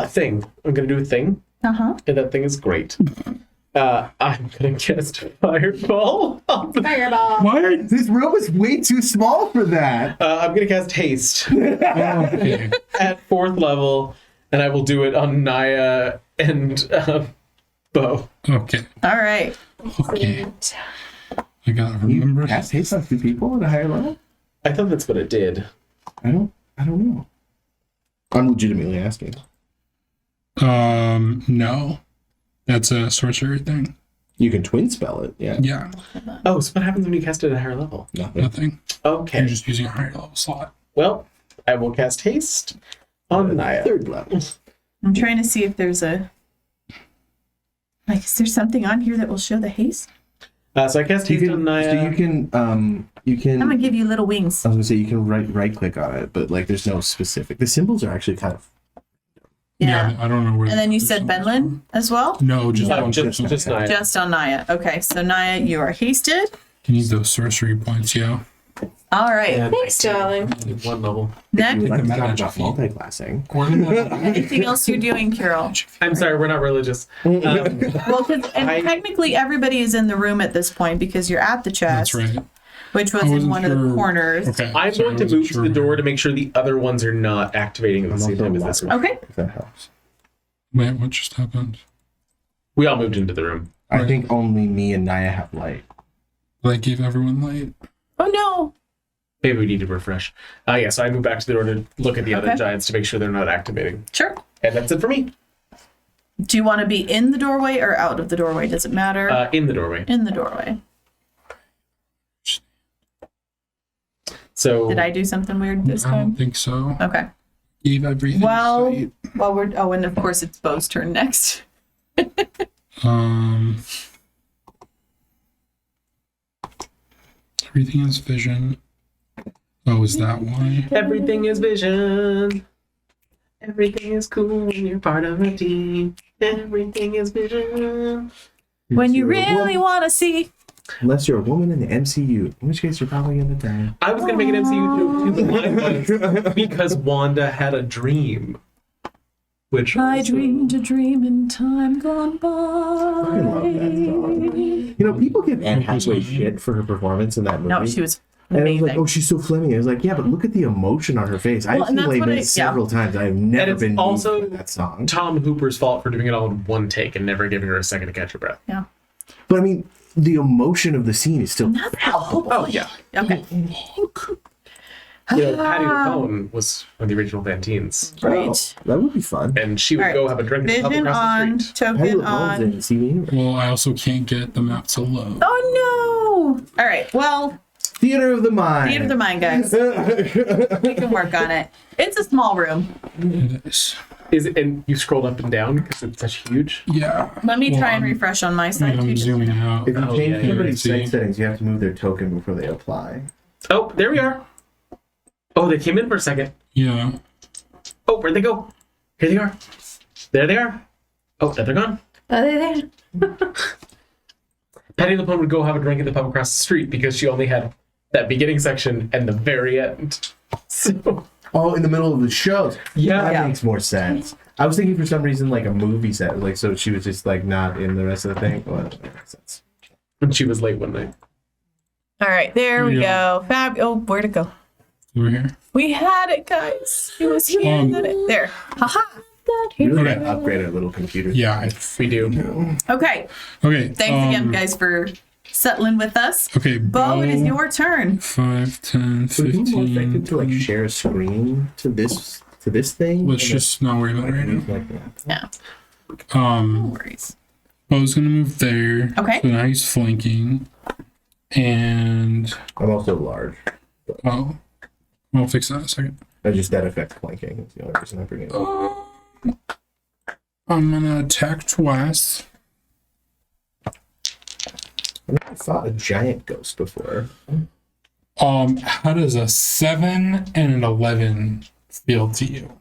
thing. I'm going to do a thing, Uh-huh. and that thing is great. I'm going to cast Fireball. Fireball. What? This room is way too small for that. I'm going to cast Haste Okay. at 4th level, and I will do it on Naya and Bo. Okay. All right. Okay. I gotta You remember. cast haste on 2 people at a higher level? I thought that's what it did. I don't know. I'm legitimately asking. No. That's a sorcery thing. You can twin spell it. Yeah. Yeah. Oh, so what happens when you cast it at a higher level? Nothing. Nothing. Okay. You're just using a higher level slot. Well, I will cast Haste on Naya. 3rd level. I'm trying to see if there's a... Like, is there something on here that will show the haste? So I cast Haste on Naya. So you can I'm gonna give you little wings. I was gonna say you can right click on it, but like there's no specific. The symbols are actually kind of. Yeah. I don't know where. And then you the said symbols Benlin as well? are. No, just No, one just person. Naya. Just on Naya. Okay, so Naya, you are hasted. You need those sorcery points, yeah. All right. And Thanks, darling. 1 level. You Next, would like to Meta talk magic about feat. multi-classing. anything else you're doing, Carol? I'm sorry, we're not religious. Well, 'cause- and I- technically everybody is in the room at this point because you're at the chest, That's right. which was I in wasn't one of the sure. corners. Okay. I'm sorry, going to I wasn't move to sure the door where. to make sure the other ones are not activating at the I'm same also time as lost. this one. Okay. If that helps. Wait, what just happened? We all moved into the room. I think only me and Naya have light. I gave everyone light. Oh no. Maybe we need to refresh. Yeah, so I move back to the door to look at the other Okay. giants to make sure they're not activating. Sure. And that's it for me. Do you want to be in the doorway or out of the doorway? Does it matter? In the doorway. In the doorway. So Did I do something weird this I don't time? think so. Okay. Gave everything Well, sight. well, we're and of course it's Bo's turn next. Everything is vision. Oh, is that why? everything is vision. Everything is cool when you're part of a team. Everything is vision. When you You're a really woman- want to see. Unless you're a woman in the MCU, in which case you're probably gonna die. I was gonna make an MCU joke too, but mine was because Wanda had a dream. Which I also- dreamed a dream in time gone by. I love that song. You know, people give Anne Hathaway shit for her performance in that movie. No, she was And I was Amazing. like, oh, she's so Fleming. I was like, yeah, but look at the emotion on her face. Well, I've and seen that's Les what I- Mis several times. I've never it's been moved also- by that song. Tom Hooper's fault for doing it all in one take and never giving her a second to catch her breath. Yeah. But I mean, the emotion of the scene is still. Oh yeah. Okay. You know, Patty LuPone was one of the original Fantines, Right. Oh, that would be fun. and she would All right. go have a drink at the pub Vision across on, the street. Patty token LuPone's in on. Steven Universe. Well, I also can't get the map to load. Oh no! All right. Well, Theater of the Mind. theater of the mind, guys. We can work on it. It's a small room. It is. Is it, and you scrolled up and down because it's such huge. Yeah. Let me Well, try and I'm- refresh on my side I'm too. zooming out. If you Oh, change yeah, somebody's yeah. site settings, you have to move their token before they apply. Oh, there we are. Oh, they came in for a second. Yeah. Oh, where'd they go? Here they are. There they are. Oh, there they're gone. Are they there? Patty LuPone would go have a drink at the pub across the street because she only had that beginning section and the very end. So, Oh, in the middle of the show. yeah. That Yeah. makes more sense. I was thinking for some reason like a movie set, like so she was just like not in the rest of the thing. Well, that makes sense. And she was late one night. All right, there we Yeah. go. Fab. Oh, where'd it go? Over here. We had it, guys. It was here. There. Haha. We really Okay. gotta upgrade our little computer. Yeah. We do. Okay. Okay. Thanks again, guys, for settling with us. Okay. Bo, it is your turn. 5, 10, Would it be more 15. effective to like 20. share a screen to this thing? Let's And just not worry about it right then- now. like that. Yeah. No worries. Bo's gonna move there. Okay. So now he's flanking. And I'm also large. oh, I'll fix that in a second. I just that affects planking. It's the only reason I bring it up. I'm gonna attack twice. I've never fought a giant ghost before. How does a 7 and an 11 feel to you?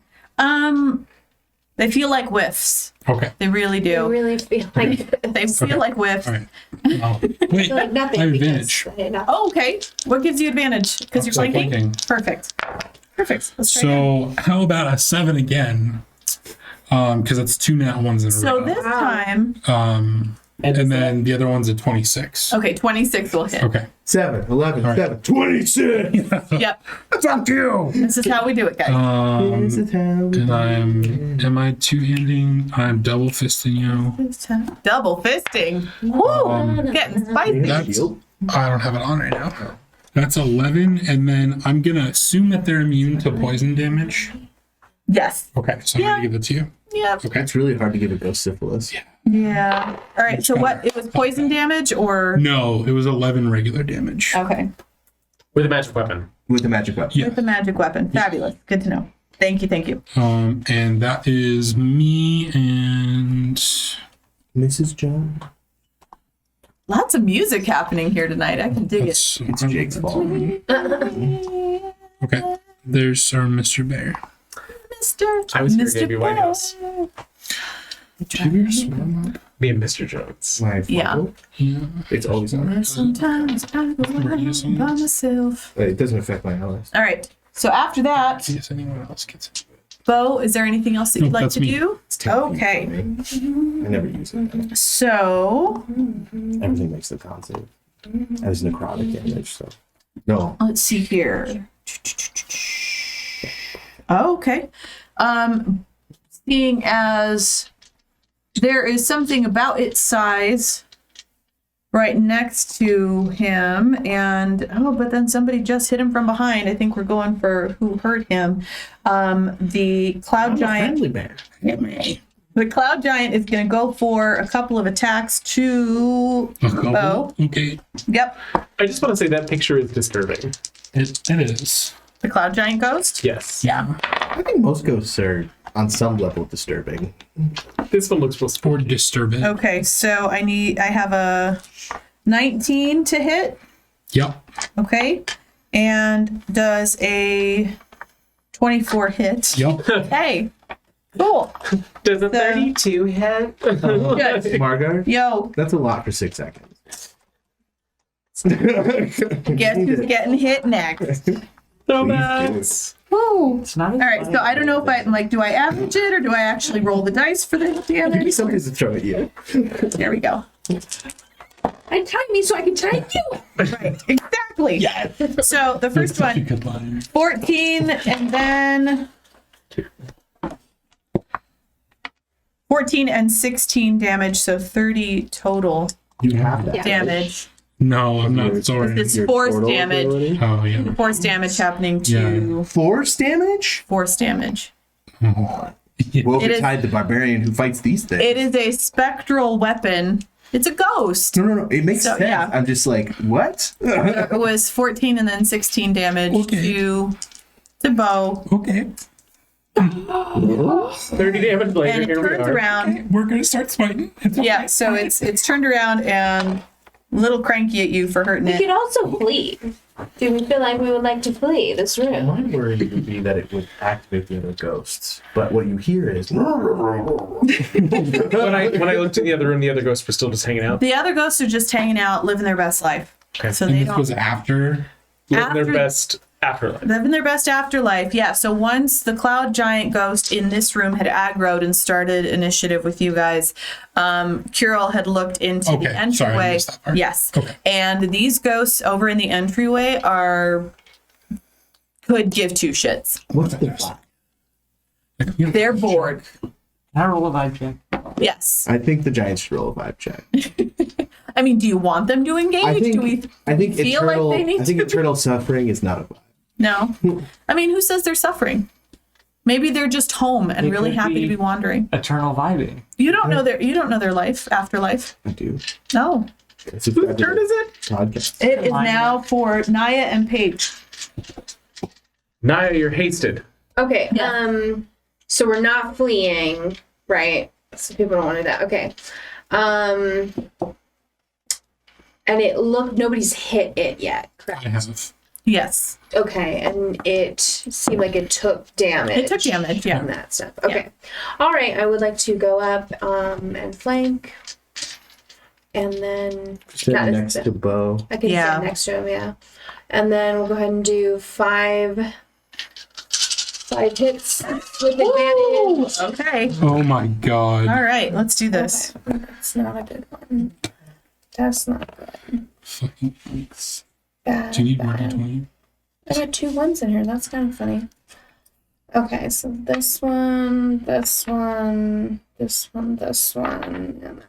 They feel like whiffs. Okay. They really I do. really feel like They feel like whiffs. All right. Oh, wait. like nothing. I have because advantage. I did not- Oh, okay. What gives you advantage? Because you're So I'm flanking? flanking. Perfect. Perfect. Let's try again. So how about a 7 again? Because it's 2 nat ones in a So row. this time, And then the other one's a 26. okay, 26 will hit. Okay. 7, 11, All right. 7, 26! Yep. Fuck you! This is how we do it, guys. This is how we And am I two-handing? I'm double fisting you. Double fisting. Woo! Getting spicy. That's- shield. I don't have it on right now. That's 11, and then I'm gonna assume that they're immune to poison damage. Yes. Okay, so I'm Yeah. gonna give it to you. Yep. Okay. It's really hard to give a ghost syphilis. Yeah. All right. So what? It was poison damage or? No, it was 11 regular damage. Okay. With a magic weapon. With the magic weapon. Yeah. With the magic weapon. Fabulous. Good to know. Thank you. Thank you. And that is me and Mrs. Jones. Lots of music happening here tonight. I can dig it. that's It's Jake's fault. okay. There's our Mr. Bear. Mr. I was here, Mr. Amy Winehouse. Cheers. Warm up. Me and Mr. Jones. My Yeah. fault. Yeah. It's always on. Sometimes I go out by myself. It doesn't affect my LS. All right. So after that, See if anyone else gets it. Bo, is there anything else that you'd Nope, like that's to me. do? It's 10 feet Okay. from me. I never use it. So Everything makes the con save. As necrotic damage, so. No. let's see here. Okay. Seeing as there is something about its size right next to him, and but then somebody just hit him from behind. I think we're going for who hurt him. The cloud giant. Friendly bear. The cloud giant is going to go for a couple of attacks to Bo. Okay. Yep. I just want to say that picture is disturbing. It is. The cloud giant ghost. Yes. Yeah. I think most ghosts are on some level disturbing. This one looks real Or spooky. disturbing. Okay, so I have a 19 to hit. Yep. Okay. And does a 24 hit. Yep. Okay. Cool. Does a 32 hit? Good. Margar? Yo, That's a lot for 6 seconds. guess who's getting hit next? Throwbacks. Woo. It's not. All right, so I don't know if do I average it or do I actually roll the dice for the Maybe damage? somebody's to throw at you. There we go. And tie me so I can tie you. Right, exactly. Yes. So the first Such a one, good line. 14, and then 14 and 16 damage, so 30 total You have that. Yeah. damage. No, I'm not sorry. It's Your force portal damage. ability? Oh yeah. Force damage happening to Force damage? force damage. Woe It is- betide the barbarian who fights these things. It is a spectral weapon. It's a ghost. No. It makes So, sense. yeah. I'm just like, what? It was 14 and then 16 damage Okay. to Bo. Okay. 30 damage later, And it here we turns are. around. We're gonna start fighting. It's Yeah, okay. so it's turned around and a little cranky at you for hurting We it. could also flee. Do we feel like we would like to flee this room? My worry would be that it would activate the other ghosts. But what you hear is. When I looked in the other room, the other ghosts were still just hanging out. The other ghosts are just hanging out, living their best life. Okay. So And they this was don't after. Living their After- best afterlife. living their best afterlife. Yeah. So once the cloud giant ghost in this room had aggroed and started initiative with you guys, Kirill had looked into Okay, the sorry, I entryway. missed that part. Yes. Okay. And these ghosts over in the entryway could give two shits. What's the flag? They're bored. Can I roll a vibe check? Yes. I think the giants should roll a vibe check. I mean, do you want them to engage? I Do we think feel like eternal. they need I think to? eternal suffering is not a vibe. No. I mean, who says they're suffering? Maybe they're just home and They really could happy to be- be wandering. Eternal vibing. You don't know their life, afterlife. I do. No. It's a Whose turn is it? podcast. It is Mine. now for Naya and Paige. Naya, you're hasted. Okay. Yeah. So we're not fleeing, right? So people don't want to do that. Okay. And nobody's hit it yet, I correct? have. Yes. Okay, and it seemed like it took damage. It took damage, yeah. And that stuff. Okay. All right, I would like to go up and flank. And then Stand next to Bo. I can Yeah. stand next to him, yeah. And then we'll go ahead and do five hits with advantage. Okay. Oh my god. All right, let's do this. Okay. That's not a good one. That's not good. Fucking thanks. Bad, Do you need more bad. than 20? I got 2 ones in here. That's kind of funny. Okay, so this one, this one, this one, this one, and that one.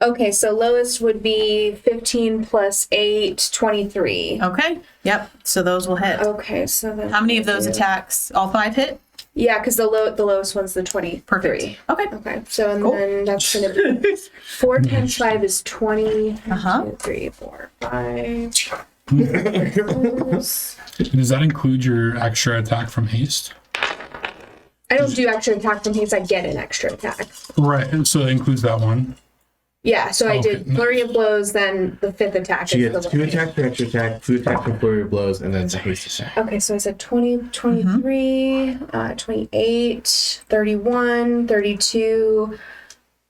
Okay, so lowest would be 15 plus 8, 23. Okay. Yep. So those will hit. Okay, so then How many of those attacks? All 5 hit? Yeah, because the lowest one's the 23. Perfect. Okay. Okay, so and Cool. then that's gonna be 4 times 5 is 20. Uh-huh. 2, 3, 4, 5. Does that include your extra attack from haste? I don't do extra attack from haste. I get an extra attack. Right, so that includes that one. Yeah, so I Okay, did flurry of blows. Then the 5th attack She is gets the 2 one. attacks for extra attack, 2 attacks for flurry of blows, and then it's a haste attack. Okay, so I said 20, 23, 28, 31, 32,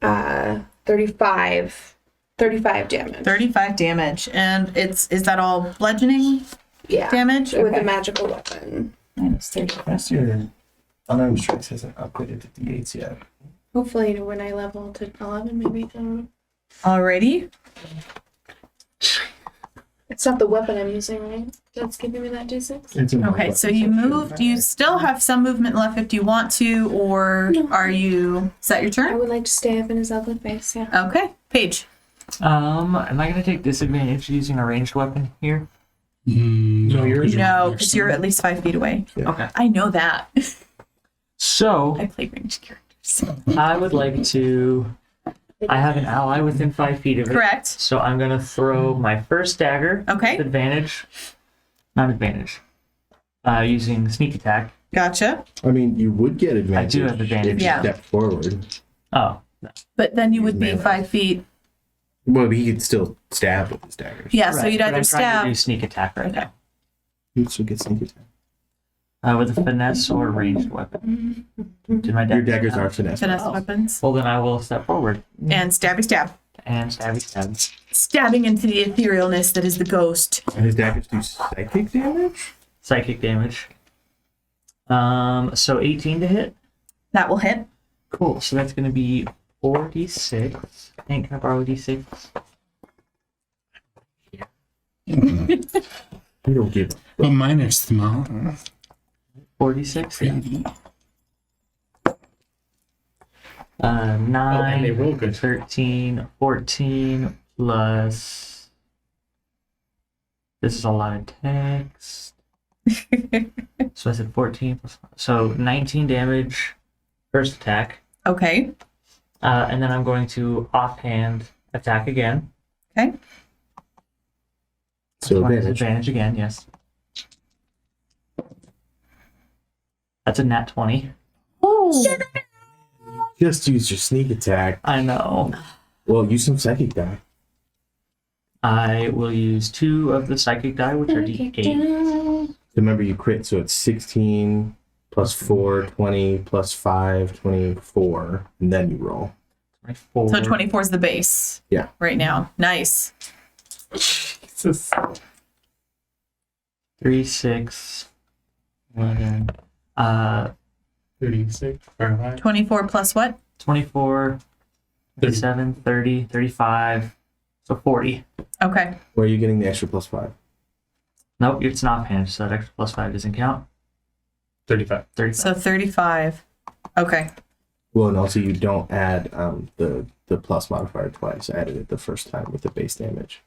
35. 35 damage. 35 damage. And is that all bludgeoning Yeah. damage? With Okay. a magical weapon. Minus 30. That's your unarmed strikes hasn't upgraded to D8s yet. Hopefully when I level to 11, maybe. Alrighty. It's not the weapon I'm using, right? That's giving me that D6? It's an Okay, so you moved. You still have some movement left if you want to, or are you... Is that your I turn? would like to stay up in his ugly face, yeah. Okay. Paige. Am I gonna take disadvantage using a ranged weapon here? No, yours- No, because you're at least 5 feet away. Okay. I know that. So I play ranged characters. I would like to. I have an ally within 5 feet of it. Correct. So I'm gonna throw my first dagger. Okay. With advantage. Not advantage. Using sneak attack. Gotcha. I mean, you would get advantage. I do have advantage. If you Yeah. step forward. Oh. No. But then you would be Melee. 5 feet. Well, he could still stab with his daggers. Yeah, so Right, you'd but either I'm trying to stab. do sneak attack right Okay. You'd still get sneak attack. now. With a finesse or ranged weapon. Did my Your daggers daggers are finesse. Finesse Oh. weapons. Well, then I will step forward And stabby stab. and stabby stab. Stabbing into the etherealness that is the ghost. And his daggers do psychic damage? Psychic damage. So 18 to hit. That will hit. Cool. So that's going to be 4d6. Hank, can I borrow a d6? We don't give But minus the amount. 46. Yeah. and 9, they roll good. 13, 14 plus. This is a lot of text. So I said 14 plus. So 19 damage, first attack. Okay. And then I'm going to offhand attack again. Okay. So Minus advantage. advantage again, yes. That's a nat 20. Oh. Just use your sneak attack. I know. Well, use some psychic die. I will use 2 of the psychic die, which are d8. Remember, you crit, so it's 16 plus 4, 20 plus 5, 24, and then you roll. 24. So 24 is the base. Yeah. Right now. Nice. Jesus. 3, 6, 11. 36. Or 5. 24 plus what? 24, 37, 30, 35, so 40. Okay. Where are you getting the extra plus 5? Nope, it's an offhand, so that extra plus 5 doesn't count. 35. 35. So 35. Okay. Well, and also you don't add the plus modifier twice. I added it the first time with the base damage.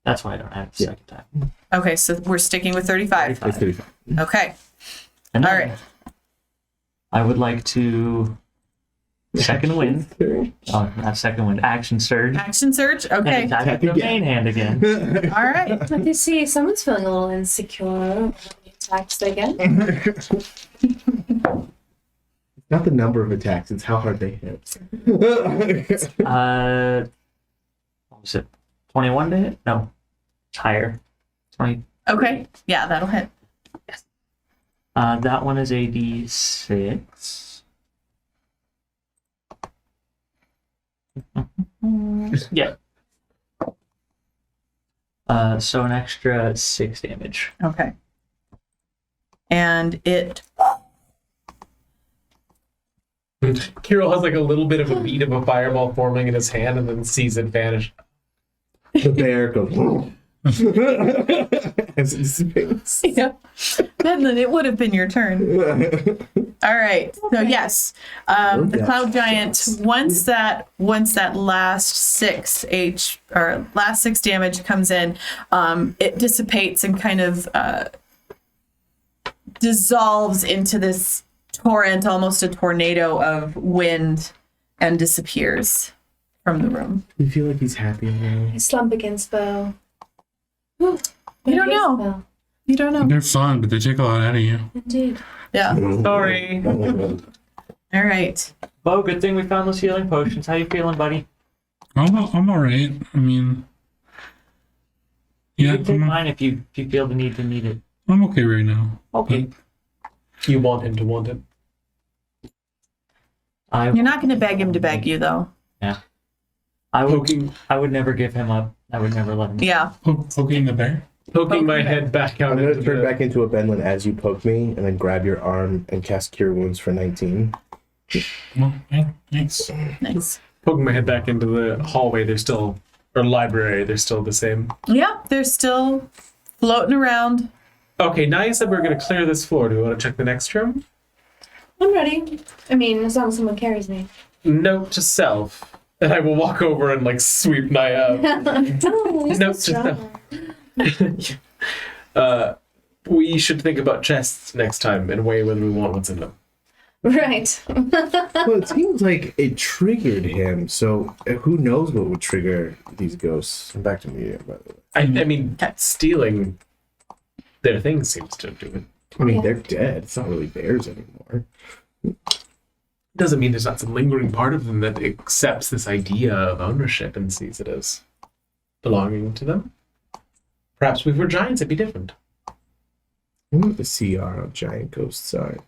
That's why I don't have the second time. Okay, so we're sticking with 35. It's 35. Okay. And All then right. I would like to second wind. Oh, not second wind. Action surge. Action surge. And Okay. attack with the again. main hand again. All right. But you see, someone's feeling a little insecure when he attacks again. Not the number of attacks, it's how hard they hit. What was it? 21 to hit? No. It's higher. 20. Okay. Yeah, that'll hit. That one is a d6. Yeah. So an extra 6 damage. Okay. And it. Kirill has like a little bit of a bead of a fireball forming in his hand and then sees it vanish. The bear goes as it dissipates. Yeah. And then it would have been your turn. All right. So yes, the cloud giant. Once that last 6 damage comes in, it dissipates and kind of dissolves into this torrent, almost a tornado of wind, and disappears from the room. You feel like he's happy now. I slump against Bo. You don't know. You don't know. They're fun, but they take a lot out of you. Indeed. Yeah. Sorry. All right. Bo, good thing we found those healing potions. How you feeling, buddy? I'm all right. I mean, You yeah, can take mine if you feel the need to need it. I'm okay right now. Okay. You want him to want it. You're not going to beg him to beg you, though. I would never give him up. I would never let him. Yeah. Poking the bear. Poking my head back out I'm going into to turn the... back into a Benlin as you poke me, and then grab your arm and cast Cure Wounds for 19. Well, yeah, thanks. Nice. Poking my head back into the hallway. They're still... Or library. They're still the same. Yeah, they're still floating around. Okay, now you said we're going to clear this floor. Do we want to check the next room? I'm ready. I mean, as long as someone carries me. Note to self. And I will walk over and like sweep Naya up. Note to self. We should think about chests next time and weigh whether we want what's in them. Right. Well, it seems like it triggered him, so who knows what would trigger these ghosts? Back to me, by the way. I mean, stealing their things seems to do it. I mean, Yeah. they're dead. It's not really theirs anymore. Doesn't mean there's not some lingering part of them that accepts this idea of ownership and sees it as belonging to them. Perhaps if we were giants, it'd be different. I wonder what the CR on giant ghosts are.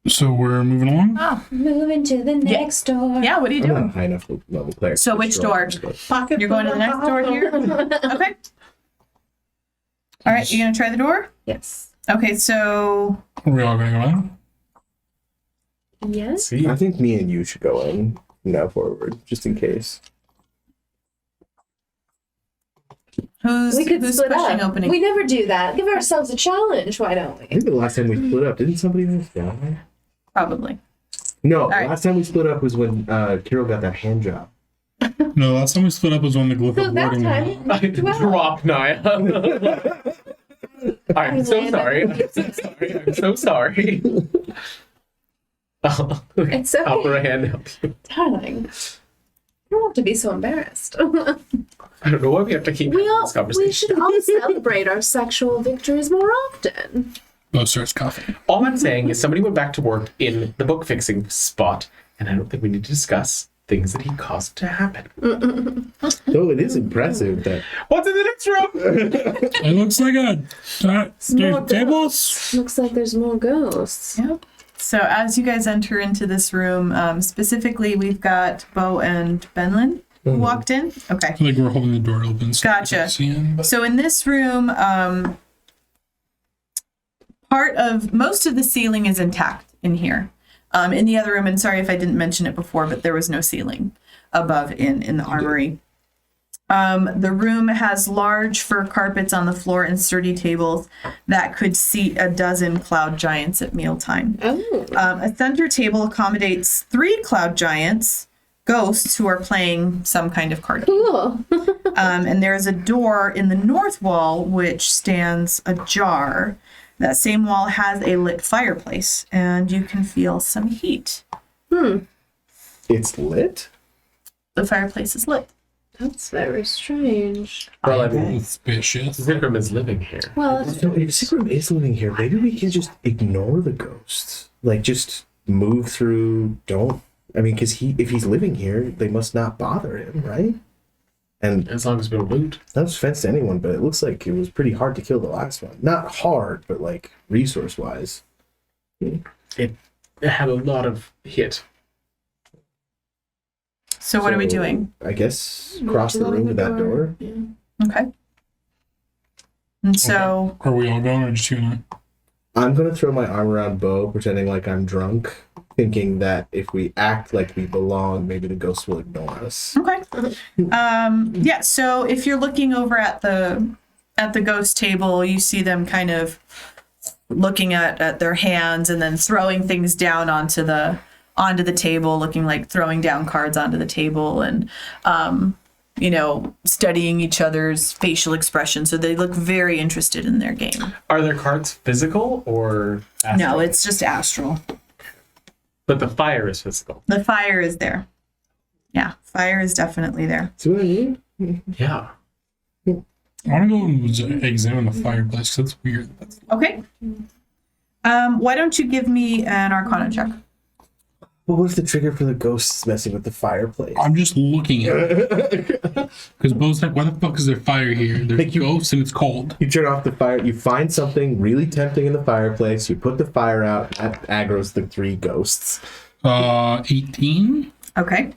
So we're moving along. Oh, Moving to the next door. yeah. What are you I'm not a doing? high enough level player. So to which destroy door? it, but- You're going to the next door here? Okay. All right. You going to try the door? Yes. Okay. So Are we all going to go out? Yes. See? I think me and you should go in now forward, just in case. Who's We could who's split pushing up. opening? We never do that. Give ourselves a challenge, why don't I we? think the last time we split up, didn't somebody else die? Probably. No, right. last time we split up was when Kirill got that hand job. No, last time we split up was when the glyph So of that warding time, went I dropped Naya. I'm so Landon. sorry. I'm so sorry. I'm so sorry. It's okay. Offer a hand to help you. darling, you don't have to be so embarrassed. I don't know why we have to keep having this We conversation. should all celebrate our sexual victories more often. Bo starts coughing. All I'm saying is somebody went back to work in the book fixing spot, and I don't think we need to discuss things that he caused to happen. Though it is impressive that What's in the next room? It looks like More there's tables. Looks like there's more ghosts. Yep. So as you guys enter into this room, specifically we've got Bo and Benlin who walked in. Okay. I feel like we're holding the door open. So Gotcha. we can see in, but So in this room, most of the ceiling is intact in here. In the other room, and sorry if I didn't mention it before, but there was no ceiling above in the armory. The room has large fur carpets on the floor and sturdy tables that could seat a dozen cloud giants at mealtime. Oh. A center table accommodates 3 cloud giants, ghosts who are playing some kind of card game. Cool. And there's a door in the north wall which stands ajar. That same wall has a lit fireplace, and you can feel some heat. it's lit. The fireplace is lit. That's very strange. Well, I mean, suspicious. Zikran is living here. Well, So if Zikran is living here, maybe we can just ignore the ghosts. Like just move through. Because if he's living here, they must not bother him, right? And As long as we don't loot. no offense to anyone, but it looks like it was pretty hard to kill the last one. Not hard, but like resource wise. It had a lot of hit. So what are we doing? I guess cross the room to that door. Okay. And so, Are we all going or just you and I? I'm gonna throw my arm around Bo, pretending like I'm drunk, thinking that if we act like we belong, maybe the ghosts will ignore us. okay. Yeah, so if you're looking over at the ghost table, you see them kind of looking at their hands and then throwing things down onto the table, looking like throwing down cards onto the table and studying each other's facial expressions. So they look very interested in their game. Are their cards physical or astral? No, it's just astral. But the fire is physical. The fire is there. Yeah, fire is definitely there. See what I mean? Yeah. I want to go and examine the fireplace 'cause that's weird. Okay. Why don't you give me an Arcana check? But what if the trigger for the ghosts is messing with the fireplace? I'm just looking at it. Because Bo's like, why the fuck is there fire here? There's Like you- ghosts and it's cold. You turn off the fire, you find something really tempting in the fireplace, you put the fire out, that aggroes the 3 ghosts. 18? Okay.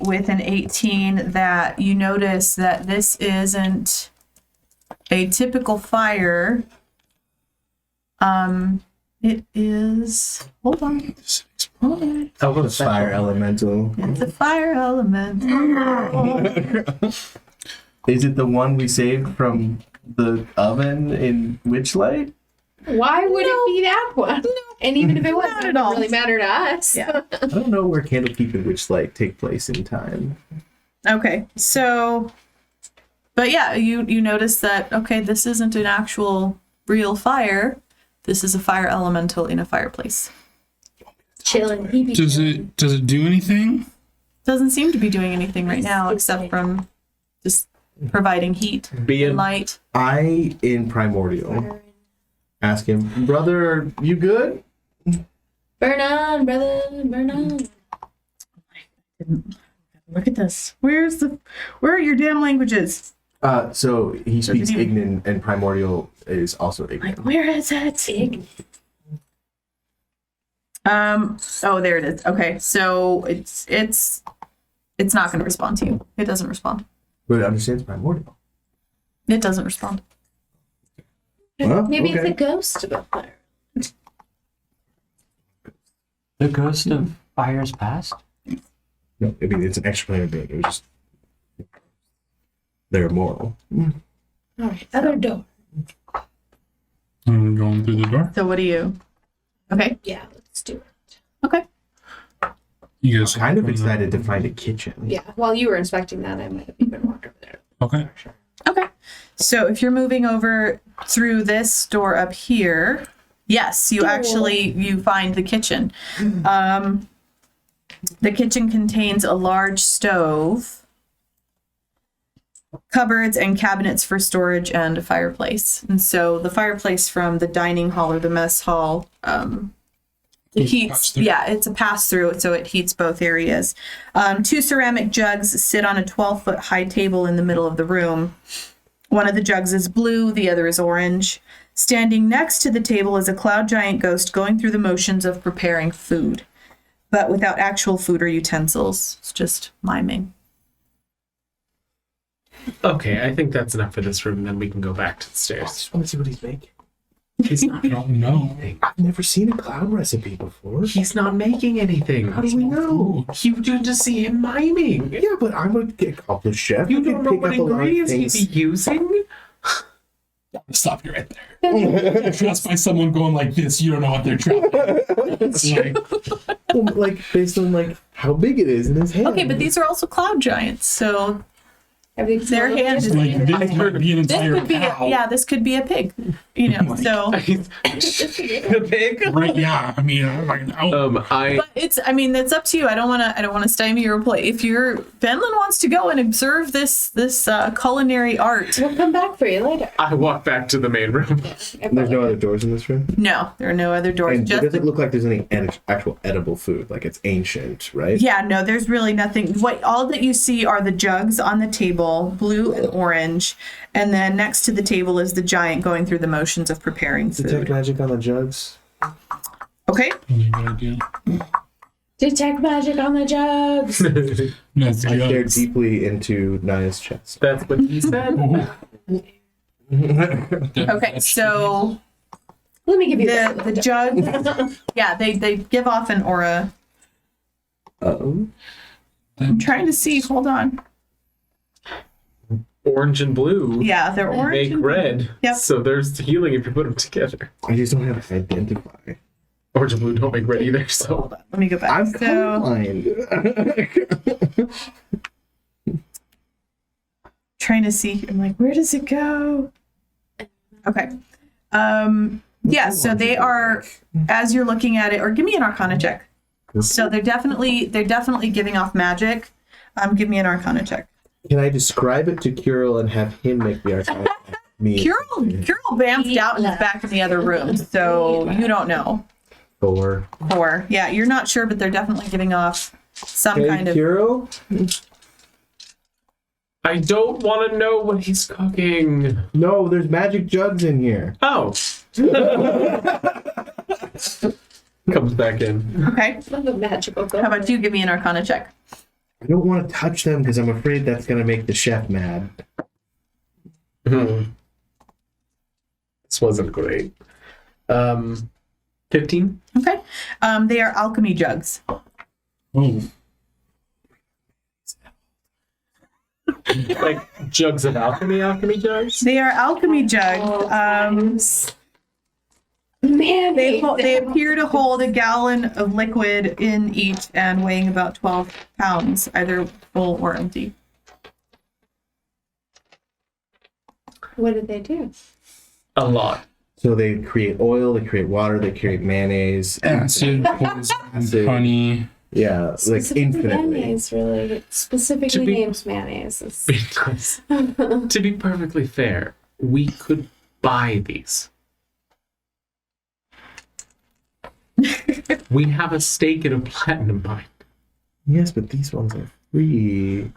With an 18, that you notice that this isn't a typical fire. It is. Hold on. I'll go to Fire elemental. It's a fire element. Is it the one we saved from the oven in Witchlight? why would it be that one? And even if it was, Not it at doesn't all. really matter to us. Yeah. I don't know where Candlekeep and Witchlight take place in time. Okay, so, but yeah, you notice that, okay, this isn't an actual real fire. This is a fire elemental in a fireplace. Chilling. He be Does chilling. it do anything? Doesn't seem to be doing anything right now except from just providing heat Being and light. I, in Primordial, ask him, brother, you good? Burn on, brother, burn on. Look at this. Where are your damn languages? So he speaks Does he- Ignan, and Primordial is also Ignan. Like, where is it? Big. Oh, there it is. Okay, so it's not going to respond to you. It doesn't respond. But it understands Primordial. It doesn't respond. Well, Maybe it's okay. a ghost of a fire. The ghost of fires past? No, I mean, it's an extra planar being. It was just... they're immoral. All right, other door. I'm going through the door. So what do you? Okay. Yeah, let's do it. Okay. You guys Kind of excited to find a kitchen. Yeah, while you were inspecting that, I might have even walked over there. Okay. Okay. So if you're moving over through this door up here, yes, you find the kitchen. The kitchen contains a large stove, cupboards and cabinets for storage, and a fireplace. And so the fireplace from the dining hall or the mess hall, it heats, it's a pass-through, so it heats both areas. 2 ceramic jugs sit on a 12-foot high table in the middle of the room. One of the jugs is blue, the other is orange. Standing next to the table is a cloud giant ghost going through the motions of preparing food, but without actual food or utensils. It's just miming. Okay, I think that's enough for this room, then we can go back to the I stairs. just want to see what he's making. He's not, I don't know. I've never seen a cloud recipe before. he's not making anything. How do we know? You just see him miming. Yeah, but I'm a accomplished chef. You I can don't know pick what up a lot of ingredients he'd things. be using? Stop you right there. Just by someone going like this, you don't know what they're trying. It's like, Well, like based on like how big it is in his hand. Okay, but these are also cloud giants, so Everything's their a little hand is different. like this might be an this entire could be cow. this could be a pig, you know. So The pig? Right? Yeah. I mean, I'm like, oh, but it's that's up to you. I don't want to stymie your play. If Benlin wants to go and observe this culinary art. We'll come back for you later. I walk back to the main room. There's no other doors in this room. No, there are no other doors. And it Just doesn't look like there's any actual edible food. Like it's ancient, right? yeah, no, there's really nothing. All that you see are the jugs on the table, blue and orange, and then next to the table is the giant going through the motions of preparing Detect food. magic on the jugs. Okay. really good idea. Detect magic on the jugs. That's I stare jugs. deeply into Naya's chest. That's what he said. Okay, so Let me give you the jugs, yeah, they give off an aura. Oh. I'm trying to see. Hold on. Orange and blue Yeah, they're orange. make and- red. Yep. So there's healing if you put them together. I just don't have to identify. Orange and blue don't make red either. So Hold on. Let me go back. I'm So colorblind. trying to see. I'm like, where does it go? Okay. Yeah. So they are, as you're looking at it, or give me an Arcana check. So they're definitely giving off magic. Give me an Arcana check. Can I describe it to Kirill and have him make the arcana? Me. Kirill bamfed out and is back in the other room, so you don't know. 4. 4. Yeah, you're not sure, but they're definitely giving off some Hey, kind of. Kirill? I don't want to know what he's cooking. No, there's magic jugs in here. Oh. Comes back in. Okay. Love a magical How about you? Give me an Arcana check. I don't want to touch them because I'm afraid that's going to make the chef mad. This wasn't great. 15? Okay. They are alchemy jugs. Oh, Like jugs of alchemy jugs? They are alchemy jugs. Man, They appear to hold a gallon of liquid in each and weighing about 12 pounds, either full or empty. What did they do? A lot. So they create oil, they create water, they create mayonnaise. acid, poison, Acid. honey. Yeah, like Specifically infinitely. mayonnaise, really. It specifically To be- names mayonnaise. Because, to be perfectly fair, we could buy these. We have a stake in a platinum mine. Yes, but these ones are free.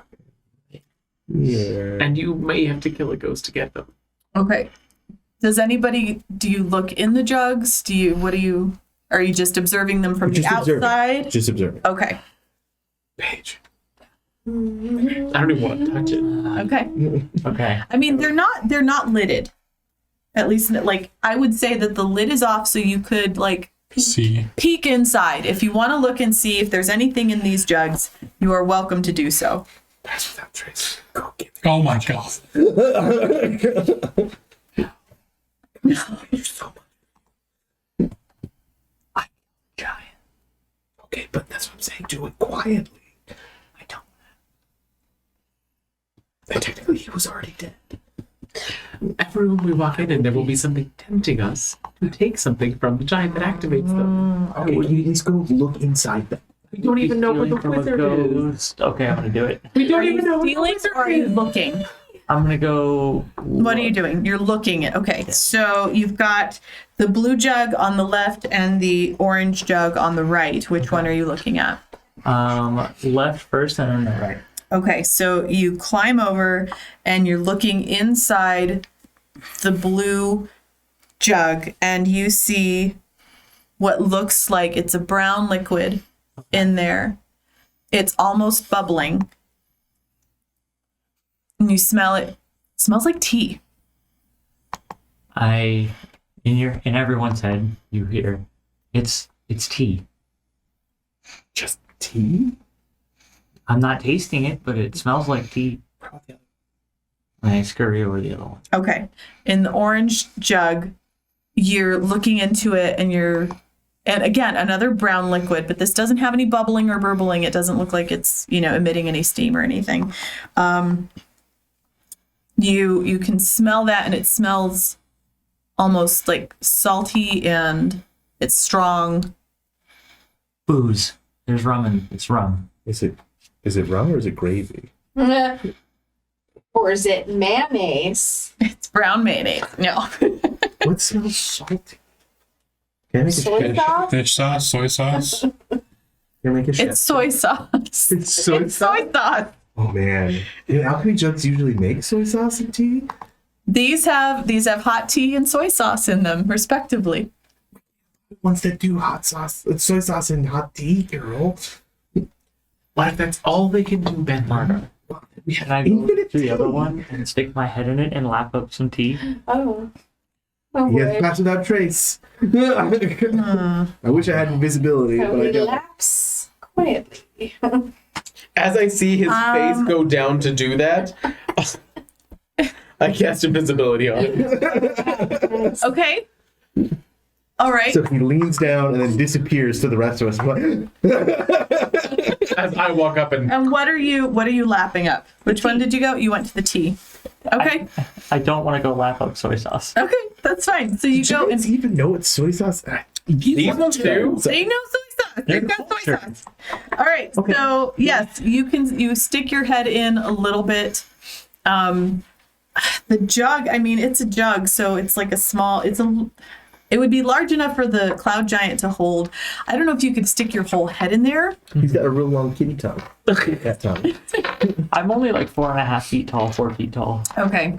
Yeah. And you may have to kill a ghost to get them. Okay. Do you look in the jugs? Are you just observing them from the Just observe it. outside? Just observe it. Okay. Page. I don't even want to touch it. Okay. Okay. I mean, they're not lidded. At least, like, I would say that the lid is off so you could, like, See. peek inside. If you want to look and see if there's anything in these jugs, you are welcome to do so. Pass without trace. Go get it. Oh my god. You're so much. Giant. Okay, but that's what I'm saying. Do it quietly. I don't. And technically, he was already dead. Every room we walk in, and there will be something tempting us to take something from the giant that activates them. Okay, can you at least go look inside them? We don't even know what the Stealing from a wizard is. ghost. Okay, I'm gonna do it. We don't Are even know you what the stealing wizard or are you is. looking? I'm gonna go. What are you doing? You're looking at. Okay, so you've got the blue jug on the left and the orange jug on the right. Which one are you looking at? Left first and then the right. Okay, so you climb over and you're looking inside the blue jug and you see what looks like it's a brown liquid in there. It's almost bubbling. And you smell it. It smells like tea. In everyone's head, you hear, it's tea. Just tea? I'm not tasting it, but it smells like tea. And I scurry over the other one. Okay. In the orange jug, you're looking into it and again, another brown liquid, but this doesn't have any bubbling or burbling. It doesn't look like it's, emitting any steam or anything. You can smell that and it smells almost like salty and it's strong. Booze. There's rum and it's rum. Is it rum or is it gravy? Or is it mayonnaise? It's brown mayonnaise. No. What smells salty? Can I make a Soy chef? sauce? Fish sauce, soy sauce. Can I make a chef? It's soy sauce. It's soy It's soy sauce. Oh man. Alchemy jugs usually make soy sauce and tea? These have hot tea and soy sauce in them, respectively. Ones that do hot sauce, soy sauce and hot tea, girl. What if that's all they can do, Ben? Can I go to the other one and stick my head in it and lap up some tea? Oh. Oh, Yes, word. pass without trace. I wish I had invisibility, So but I he don't. laughs quietly. As I see his face go down to do that, I cast invisibility on him. Okay. All right. So he leans down and then disappears to the rest of us. As I walk up and And what are you lapping up? Which one did you go? You went to the tea. Okay. I don't want to go lap up soy sauce. Okay, that's fine. So you Do go you and guys even know what soy sauce? these ones do. they know soy sauce. They've got soy Sure. sauce. All right. Okay. So yes, you stick your head in a little bit. The jug, I mean, it's a jug, so it's like it would be large enough for the cloud giant to hold. I don't know if you could stick your whole head in there. He's got a real long kitty tongue. Cat tongue. I'm only like 4.5 feet tall, 4 feet tall. Okay.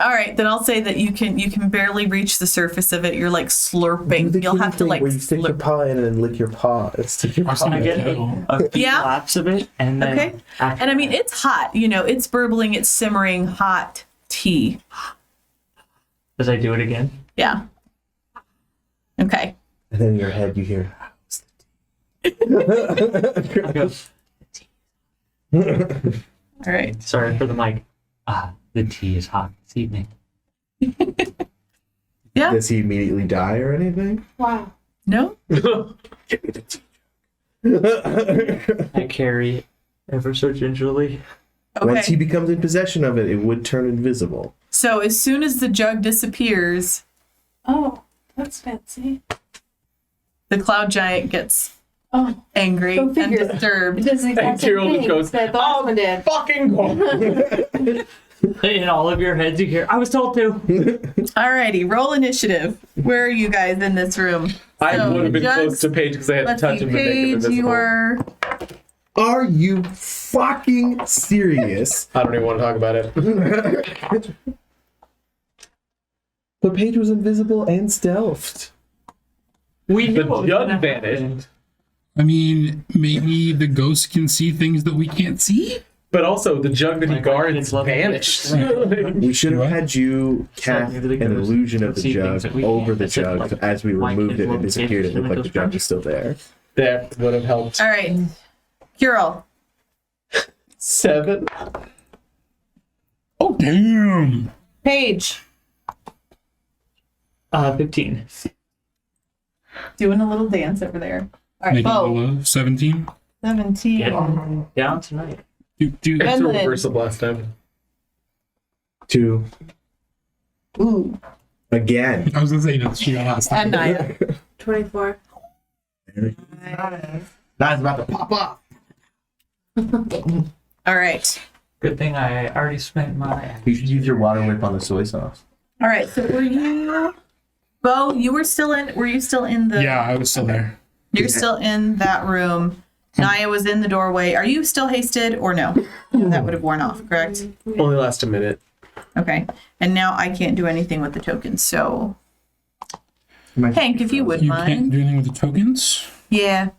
All right, then I'll say that you can barely reach the surface of it. You're like slurping. You'll have to like where you stick your slurp. paw in and then lick your paw. Stick your paw. Can I get Yeah. a few Yeah. laps of it and then Okay. And I mean, it's hot. It's burbling. It's simmering hot tea. As I do it again? Yeah. Okay. And then in your head you hear. I go, All right. sorry for the mic. The tea is hot this evening. Yeah. Does he immediately die or anything? Wow. No. Give me the tea. I carry it ever so gingerly. Once he Okay. becomes in possession of it, it would turn invisible. So as soon as the jug disappears, Oh, that's fancy. the cloud giant gets Oh, angry Go and figure. disturbed. it does the exact same Kirill just thing goes, that the last one did. fucking go. In all of your heads, you hear, I was told to. Alrighty, roll initiative. Where are you guys in this room? I So, would have been Jugs, close to Paige because I had to Let's touch see, him to make him Paige, invisible. you are. Are you fucking serious? I don't even want to talk about it. But Paige was invisible and stealthed. We The knew what was jug gonna vanished. happen. I mean, maybe the ghost can see things that we can't see? But also, the jug that he Like, my guards kids love vanished. We should have What? had you cast maybe the an ghost illusion of the see jug things that we over can't. the It's just jug, like, so as we my removed kids it and love disappeared, it human looked like the jug ghost was still there. That would have helped. All right. Kirill. 7. Oh, damn. Paige, 15. doing a little dance over there. All right, Making Bo, low. 17. 17. Getting down tonight. Do. That's a Finland. reversal last time. 2. Ooh, Again. I was gonna say that's your last and time. Naya. 24. That's about to pop off. All right. Good thing I already spent my. You should use your water whip on the soy sauce. All right. So were you, Bo? You were still in. Were you still in the? Yeah, I was still there. You're still in that room. Naya was in the doorway. Are you still hasted or no? That would have worn off, correct? Only last a minute. Okay. And now I can't do anything with the tokens. So, Hank, if you would You can't mind. do anything with the tokens. Yeah.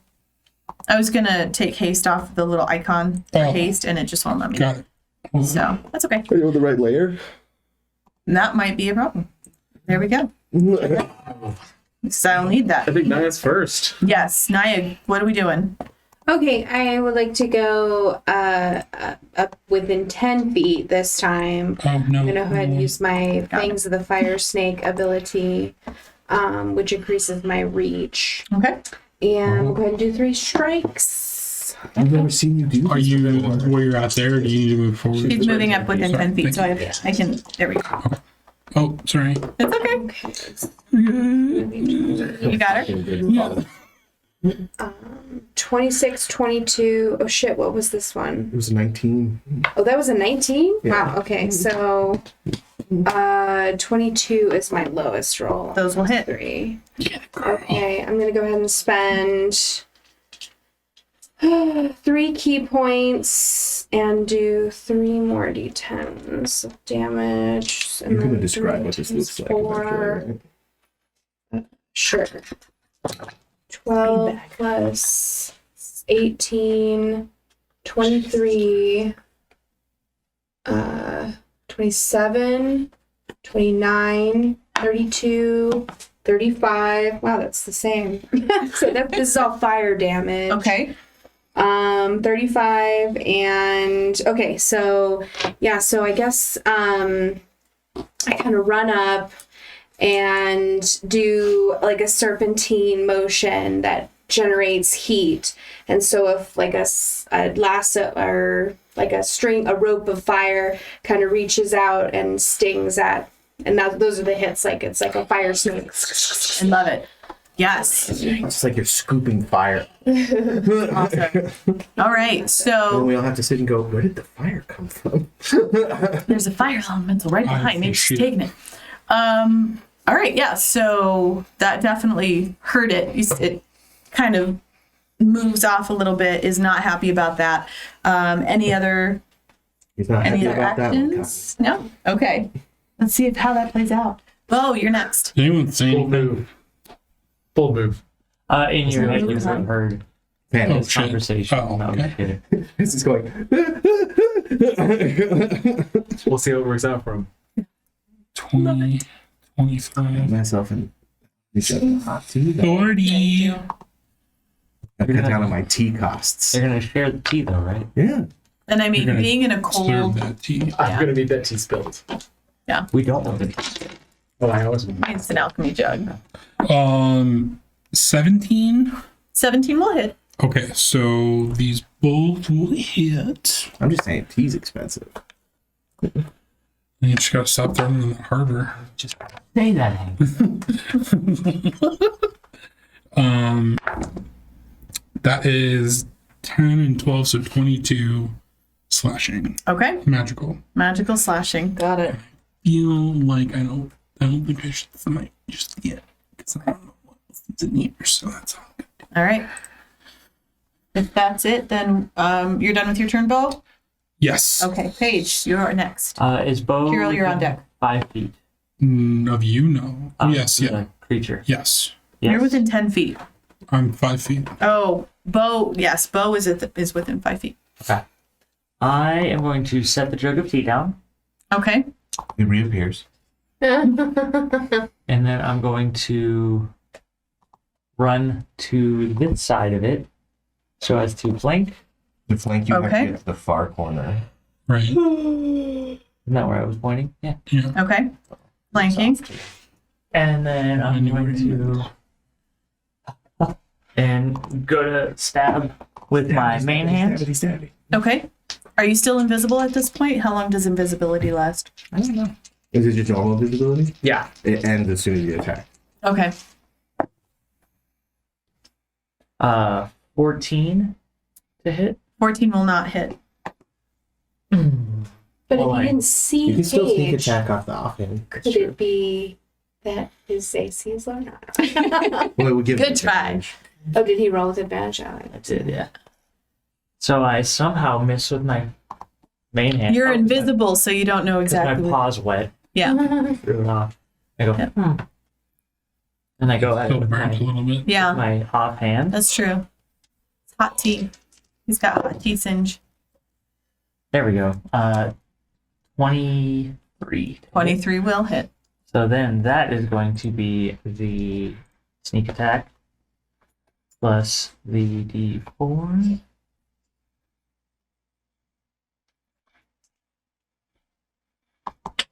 I was gonna take haste off the little icon for Oh. haste, and it just won't let me. Got it. Well, So that's okay. Are you on the right layer? That might be a problem. There we go. So I'll need I that. think Naya's first. Yes, Naya, what are we doing? Okay, I would like to go up within 10 feet this time. Oh no. I'm going to go ahead and use my Fangs of the Fire Snake ability, which increases my reach. Okay. And we'll go ahead and do 3 strikes. I've never seen you do. Are you where you're at there? Or do you need to move forward? She's moving up within Sorry, 10 feet, so thank I can. There we go. Oh, sorry. It's okay. You got her? 26, 22. Oh shit, what was this one? It was 19. Oh, that was a 19? Yeah. Wow, okay. So 22 is my lowest roll. Those will hit. 3. Okay, I'm going to go ahead and spend 3 key points and do 3 more d10s of damage. And You're going to then describe 3 what this times looks like. 4. Sure. 12 plus 18, 23, 27, 29, 32, 35. Wow, that's the same. So this is all fire damage. Okay. 35 and okay, so yeah, so I guess I kind of run up and do like a serpentine motion that generates heat. And so if like a lasso or like a rope of fire kind of reaches out and stings at, and those are the hits, like it's like a fire snake. I love it. Yes. It's like you're scooping fire. Awesome. All right. And So we all have to sit and go, where did the fire come from? there's a fire elemental right behind me. She's shit. taking it. All right. Yeah. So that definitely hurt it. It kind of moves off a little bit. Is not happy about that. Any other He's not happy about that one. actions? No. Okay. Let's see how that plays out. Bo, you're next. Did anyone say Full anything? move. Full move. In your head, you Huh? have heard Panic. this shit. conversation. Oh, No, I'm okay. just kidding. This is going. We'll see how it works out for him. 20, 25, Myself and 40. 40. I cut down on my tea costs. You're gonna share the tea, though, right? Yeah. And I mean, You're gonna being in a Serve cold, that tea. I'm gonna need that tea spilled. We don't want the tea. Oh, I always. it's an alchemy jug. 17. 17 will hit. Okay, so these both will hit. I'm just saying, tea's expensive. And you just gotta stop throwing them in the harbor. Just say that, Hank. That is 10 and 12, so 22 slashing. Okay. Magical. Magical slashing. Got it. Feel like I don't think I should might just yet because I don't know what else is in here, so that's all good. All right. If that's it, then you're done with your turn, Bo? Yes. Okay, Paige, you're next. Is Bo Kirill, you're on within deck. 5 feet? Of you, no. Oh, yes, to yeah. the creature. Yes. Yes. You're within 10 feet. I'm 5 feet. Oh, Bo, yes, Bo is within 5 feet. Okay. I am going to set the jug of tea down, Okay. It reappears. and then I'm going to run to this side of it so as to flank To flank you, have Okay. to get to the far corner. Right. Isn't that where I was pointing? Yeah. Yeah. Okay. Flanking. And then I'm And you going to and go to stab with my main hand. Okay. Are you still invisible at this point? How long does invisibility last? I don't know. Is it your normal visibility? Yeah. It ends as soon as you attack. Okay. 14 to hit. 14 will not hit. But Well, if I- you didn't see You can still sneak Gage, attack off the offhand. could it be that his AC is low? No. Well, it would give Good you try. advantage. Oh, did he roll with advantage? Oh, I did, yeah. So I somehow miss with my main hand. You're Oh, invisible, so you don't know Because my exactly. what- paw's wet. Yeah. Threw it off. I go, Yep. And I go at it Still with burnt a my, little bit. Yeah. my offhand. That's true. It's hot tea. He's got hot tea singe. There we go. 23. 23 will hit. So then that is going to be the sneak attack plus the d4.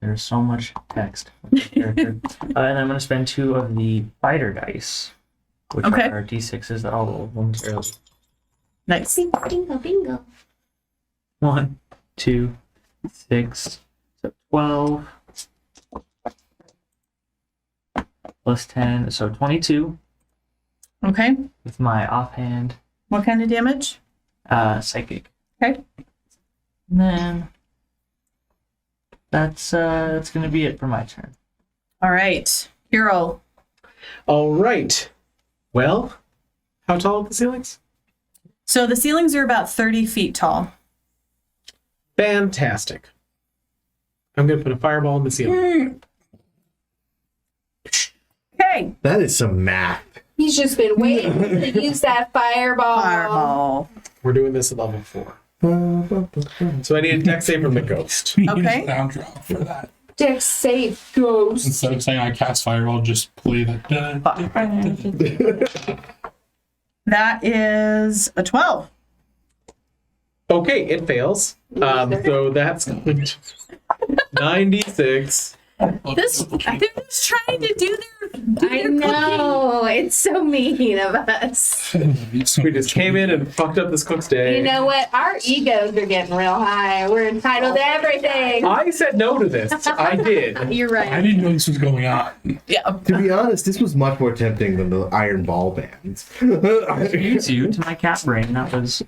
There's so much text. with the character. And I'm going to spend 2 of the fighter dice, which Okay. are d6s that I'll roll momentarily. Nice. bingo, bingo, bingo. 1, 2, 6, so 12 plus 10, so 22 Okay. with my offhand What kind of damage? psychic. Okay. And then that's gonna be it for my turn. All right. Hero. All right. Well, how tall are the ceilings? So the ceilings are about 30 feet tall. Fantastic. I'm going to put a fireball in the ceiling. Okay. That is some math. He's just been waiting to use that fireball. Fireball. We're doing this at level 4. So I need a dex save from the ghost. We need Okay. a sound drop for that. Dex save ghost. Instead of saying I cast fireball, just play that. That is a 12. Okay, it fails. So that's 96. This, they're just trying to do their I know. It's so mean of us. We just came in and fucked up this cook's day. You know what? Our egos are getting real high. We're entitled to everything. I said no to this. I did. You're I right. didn't know this was going on. Yeah. To be honest, this was much more tempting than the iron ball bands. Use you to my cat brain. That was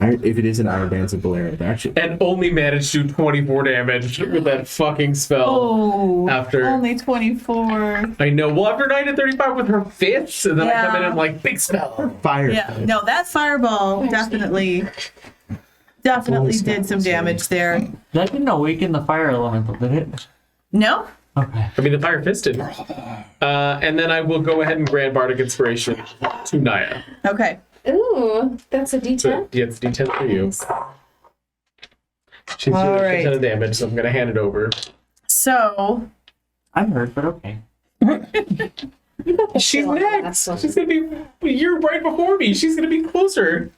If it is an iron band, it's a Bolero. That should. And only managed to do 24 damage with that fucking spell. Oh, After- only 24. I know. Well, after 9 and 35 with her fists, and then I come in Yeah. and I'm like, big spell. Fire. Yeah, no, that fireball definitely did some damage there. that didn't awaken the fire elemental, did it? No? Okay. I mean, the fire fisted. And then I will go ahead and grant Bardic Inspiration to Naya. Okay. Ooh, that's a So, D10. yeah, it's D10 for you. She's doing All a right. ton of damage, so I'm going to hand it over. So, I heard, but okay. She's next. She's going to be. You're right before me. She's going to be closer.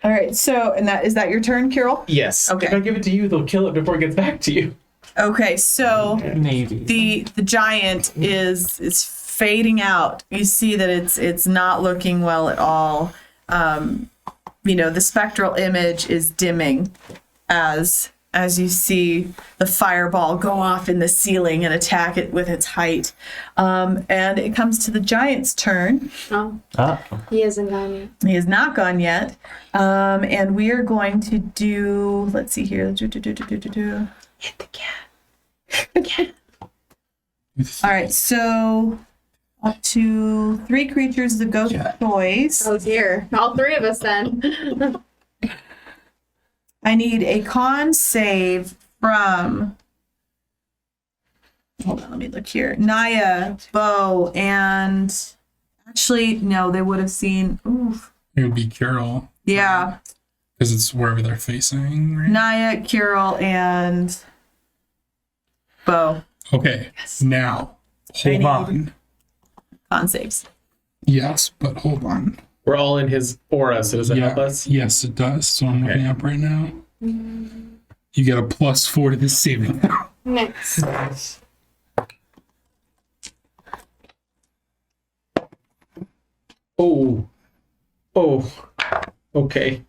all right. So, and is that your turn, Kirill? Yes. Okay. If I give it to you, they'll kill it before it gets back to you. Okay. So Maybe. the giant is fading out. You see that it's not looking well at all. The spectral image is dimming as you see the fireball go off in the ceiling and attack it with its height. And it comes to the giant's turn. Oh, Uh-oh. he hasn't gone yet. He has not gone yet. And we are going to do, let's see here. Hit the cat. All right, so up to 3 creatures the ghost choice. Oh dear. All 3 of us then. I need a con save from, hold on, let me look here. Naya, Bo, and actually, no, they would have seen, oof. It would be Carol Yeah, because it's wherever they're facing, right? Naya, Kirill, and Bo. Okay. Now, hold need- on. Con saves. Yes, but hold on. We're all in his aura, so does that help us? Yes, it does. So I'm looking up right now. You get a +4 to this saving. Nice. Oh. Okay.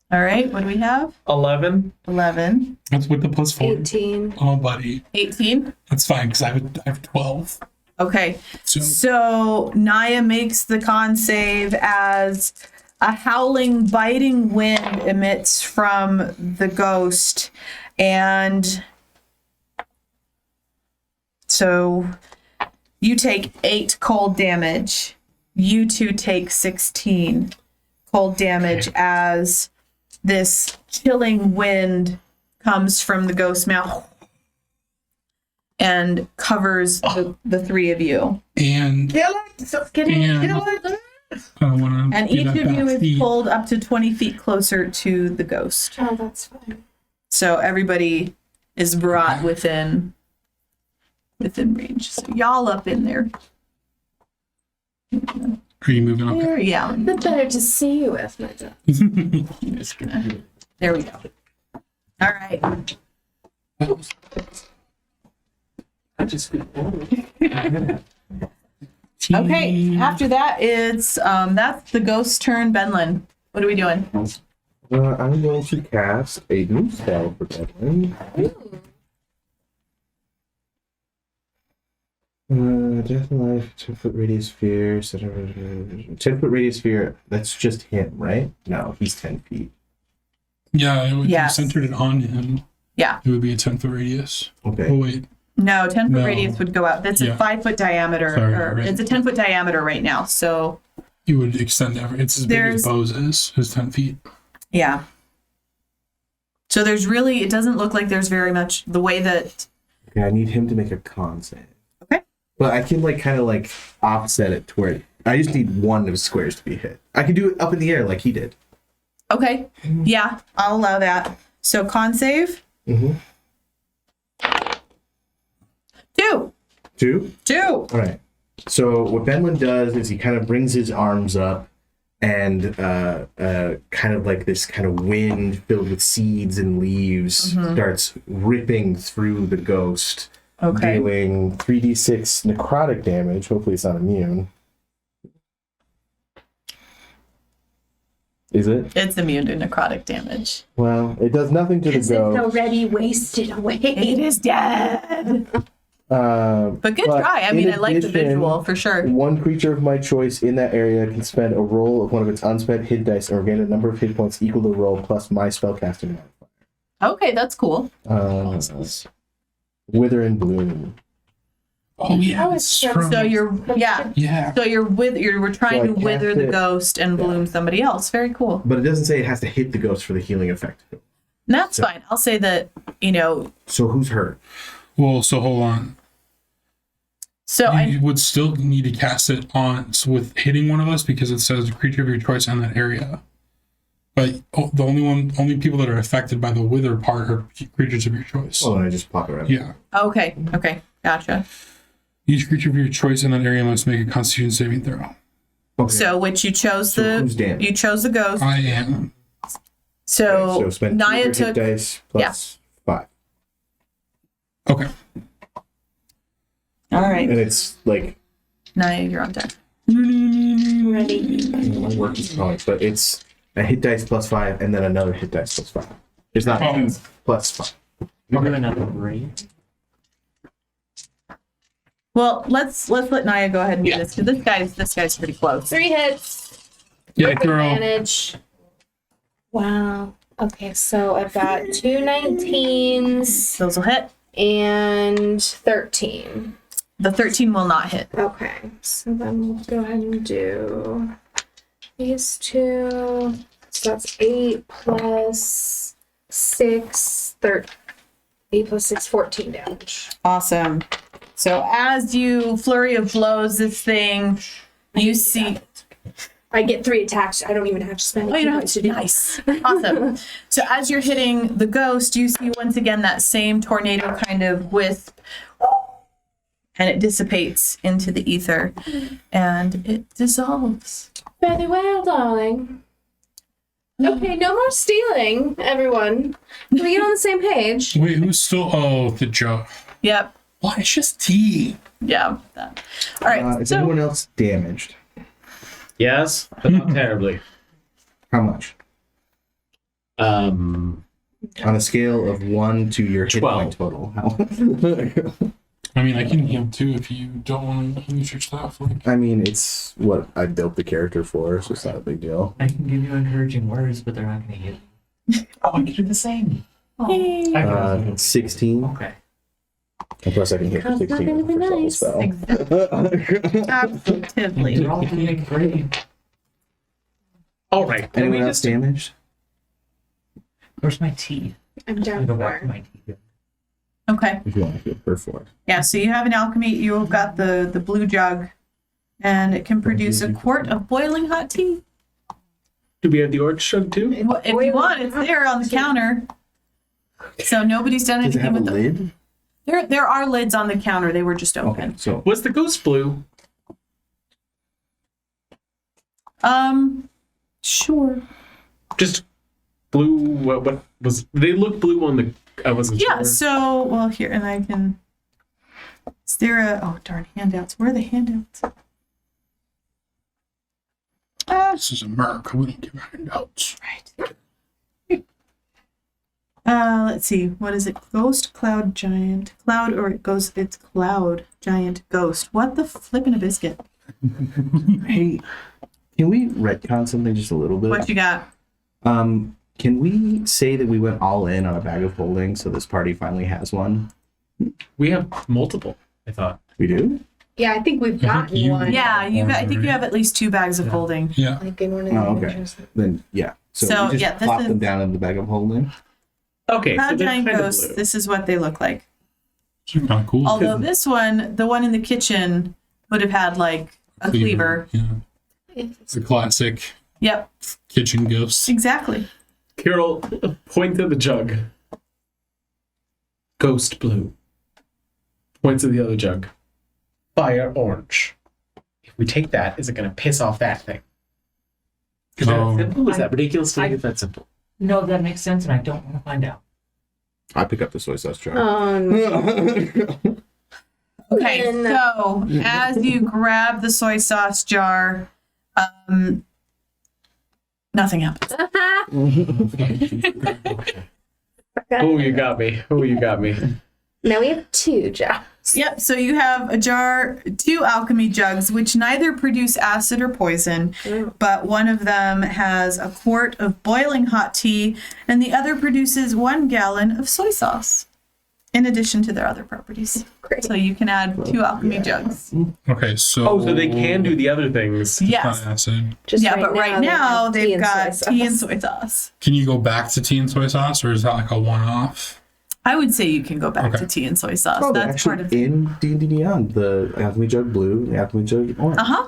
All right, what do we have? 11. 11. That's with the +4. 18. Oh, buddy. 18. That's fine because I have 12. Okay. So So Naya makes the con save as a howling, biting wind emits from the ghost. And so you take 8 cold damage. You two take 16 cold damage as this chilling wind comes from the ghost mouth and covers the three of you. and Kill it! Kill it! I want to. And each of you is pulled up to 20 feet closer to the ghost. Oh, that's fine. So everybody is brought within range. So y'all up in there. Are you moving up? There, yeah. It's better to see you with, my dog. There we go. All right. I just feel Okay. After that, it's that's the ghost turn. Benlin, what are we doing? I'm going to cast a new spell for Devlin. Death and life, 10-foot radius sphere, 10-foot radius sphere. That's just him, right? No, he's 10 feet. Yeah, it would Yes. centered it on him. Yeah. It would be a 10-foot radius. Okay. Oh wait, No, 10-foot No. radius would go out. That's a Yeah. 5-foot diameter. Sorry, or right. It's a 10-foot diameter right now. So it would extend ever. It's as big as There's- Bo's is 10 feet. yeah. So there's really, it doesn't look like there's very much the way that. Okay, I need him to make a con save. Okay. But I can kind of offset it to where I just need one of his squares to be hit. I can do it up in the air like he did. Okay. Yeah, I'll allow that. So con save. Mm-hmm. 2. 2? 2. All right. So what Benlin does is he kind of brings his arms up and kind of like this kind of wind filled with seeds and leaves starts ripping through the ghost, Okay. dealing 3d6 necrotic damage. Hopefully it's not immune. Is it? It's immune to necrotic damage. Well, it does nothing to the It's ghost. already wasted away. It is dead. But good try. I mean, I like the visual for sure. One creature of my choice in that area can spend a roll of one of its unspent hit dice and regain a number of hit points equal to the roll plus my spellcasting modifier. Okay, that's cool. Wither and bloom. Oh yeah, Oh, it's it's from, So you're yeah. So we're trying So I to wither cast the it. ghost and bloom somebody else. Very cool. But it doesn't say it has to hit the ghost for the healing effect. And that's fine. I'll say that, So who's hurt? Well, so hold on. so You would still need to cast it on with hitting one of us because it says a creature of your choice in that area. But the only people that are affected by the wither part are creatures of your choice. Oh, and I just pop it around. Yeah. okay, gotcha. Each creature of your choice in that area must make a Constitution saving throw. Okay. So which you chose So who's damaged? you chose the ghost. I am. So, so spend Naya 2 hit took dice plus 5. Okay. all right. And it's Naya, you're on deck. Ready. my work is wrong, but it's a hit dice plus 5 and then another hit dice plus 5. It's not Oh. plus 5. You're doing another raid. Well, let's let Naya go ahead and do this because this guy's pretty close. 3 hits. Yeah, With throw. advantage. Wow. Okay, so I've got 2 19s Those will hit. and 13. The 13 will not hit. Okay, so then we'll go ahead and do these 2. So that's 8 plus 6, 13. 8 plus 6, 14 damage. Awesome. So as you flurry of blows this thing, you see. I get 3 attacks. I don't even have to spend. Oh, you don't have points to do nice. Awesome. So as you're hitting the ghost, you see once again that same tornado kind of wisp and it dissipates into the ether, and it dissolves. Very well, darling. Okay, no more stealing, everyone. Can we get on the same page? Wait, who's still? Oh, the jug. Yep. Why? It's just tea. Yeah. That. All right. Is so anyone else damaged? Yes, but not terribly. How much? Um, On a scale of 1 to your hit 12. point total. How? I mean, I can heal too if you don't want to use your stuff. Like, I mean, it's what I built the character for, so it's not a big deal. I can give you encouraging words, but they're not going to hit you. oh, I can do the same. Yay. I can 16. Okay. And plus, I can hit for Because 16 nothing with the would be first level nice. spell. Absolutely. You're all doing great. All right. Can we Anyone else just damaged? Where's my tea? I'm I down go back to for. my tea. Okay. If you want to per 4. Yeah. So you have an alchemy. You've got the blue jug, and it can produce a quart of boiling hot tea. do we have the orange jug too? If you want, it's there on the counter. So nobody's done Does it anything have a with lid? There are lids on the counter. They were just Okay, open. so Was the ghost blue? Sure. Just blue? What was? They look blue on the. I wasn't Yeah. sure. So well here, and I can. Is there a? Oh darn handouts. Where are the handouts? this is America. We don't give handouts. Right. Let's see. What is it? Ghost, cloud, giant, cloud, or it goes. It's cloud, giant, ghost. What the flippin' a biscuit? hey, can we retcon something just a little bit? What you got? Can we say that we went all in on a bag of holding, so this party finally has one? We have multiple. I thought. We do? Yeah, I think we've I think gotten you- one. Yeah, you. I think you Right. have at least 2 bags of holding. Yeah. Like in one of the Oh, okay. adventures. Then yeah. So, So, we just yeah, this plop is- them down in the bag of holding. Okay, so Cloud, they're giant, kind of ghost. blue. This is what they look like. It's kind of cool. Although this one, the one in the kitchen, would have had like a cleaver. Yeah. It's a classic Yep, kitchen ghost. exactly. Carol, point to the jug. Ghost blue. Point to the other jug. Fire orange. If we take that, is it going to piss off that thing? Is Oh. that simple? Is that ridiculous to I- think it's that simple? No, that makes sense, and I don't want to find out. I pick up the soy sauce jar. Okay, Then- so as you grab the soy sauce jar, nothing happens. Oh, you got me. Oh, you got me. Now we have 2 jobs. Yep, so you have a jar, 2 alchemy jugs, which neither produce acid or poison, but one of them has a quart of boiling hot tea, and the other produces 1 gallon of soy sauce, in addition to their other properties. Great. So you can add 2 alchemy jugs. Okay, so. Oh, so they can do the other things. Yes. Acid. Just Yeah, but right now they they've have got tea and soy sauce. Can you go back to tea and soy sauce, or is that like a one-off? I would say you can go back Okay. to tea and soy sauce. Oh, they're That's part actually of in D&D Beyond. The alchemy jug blue, the alchemy jug orange. Uh-huh.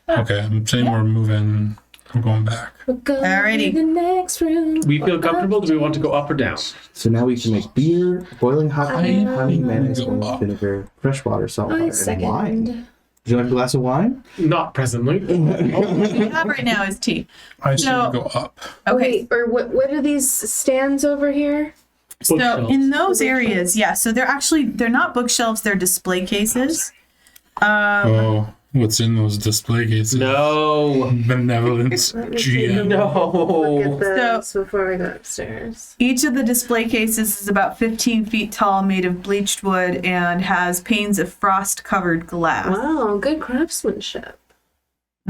Okay, I'm saying we're moving. I'm going back. Alrighty. The next room. We feel comfortable? Do we want to go up or down? So now we can make beer, boiling hot tea, honey, mayonnaise, Go up. vinegar, fresh water, salt water, I and wine. second. Would you like a glass of wine? Not presently. What you have right now is tea. I say So- we go up. Okay. Wait, or what are these stands over here? So Bookshelves. in those areas, yeah. So they're not bookshelves, they're display cases. Oh, what's in those display cases? No. Benevolence. Let me see. GM. Look at No. those before we go upstairs. Each of the display cases is about 15 feet tall, made of bleached wood, and has panes of frost-covered glass. Wow, good craftsmanship.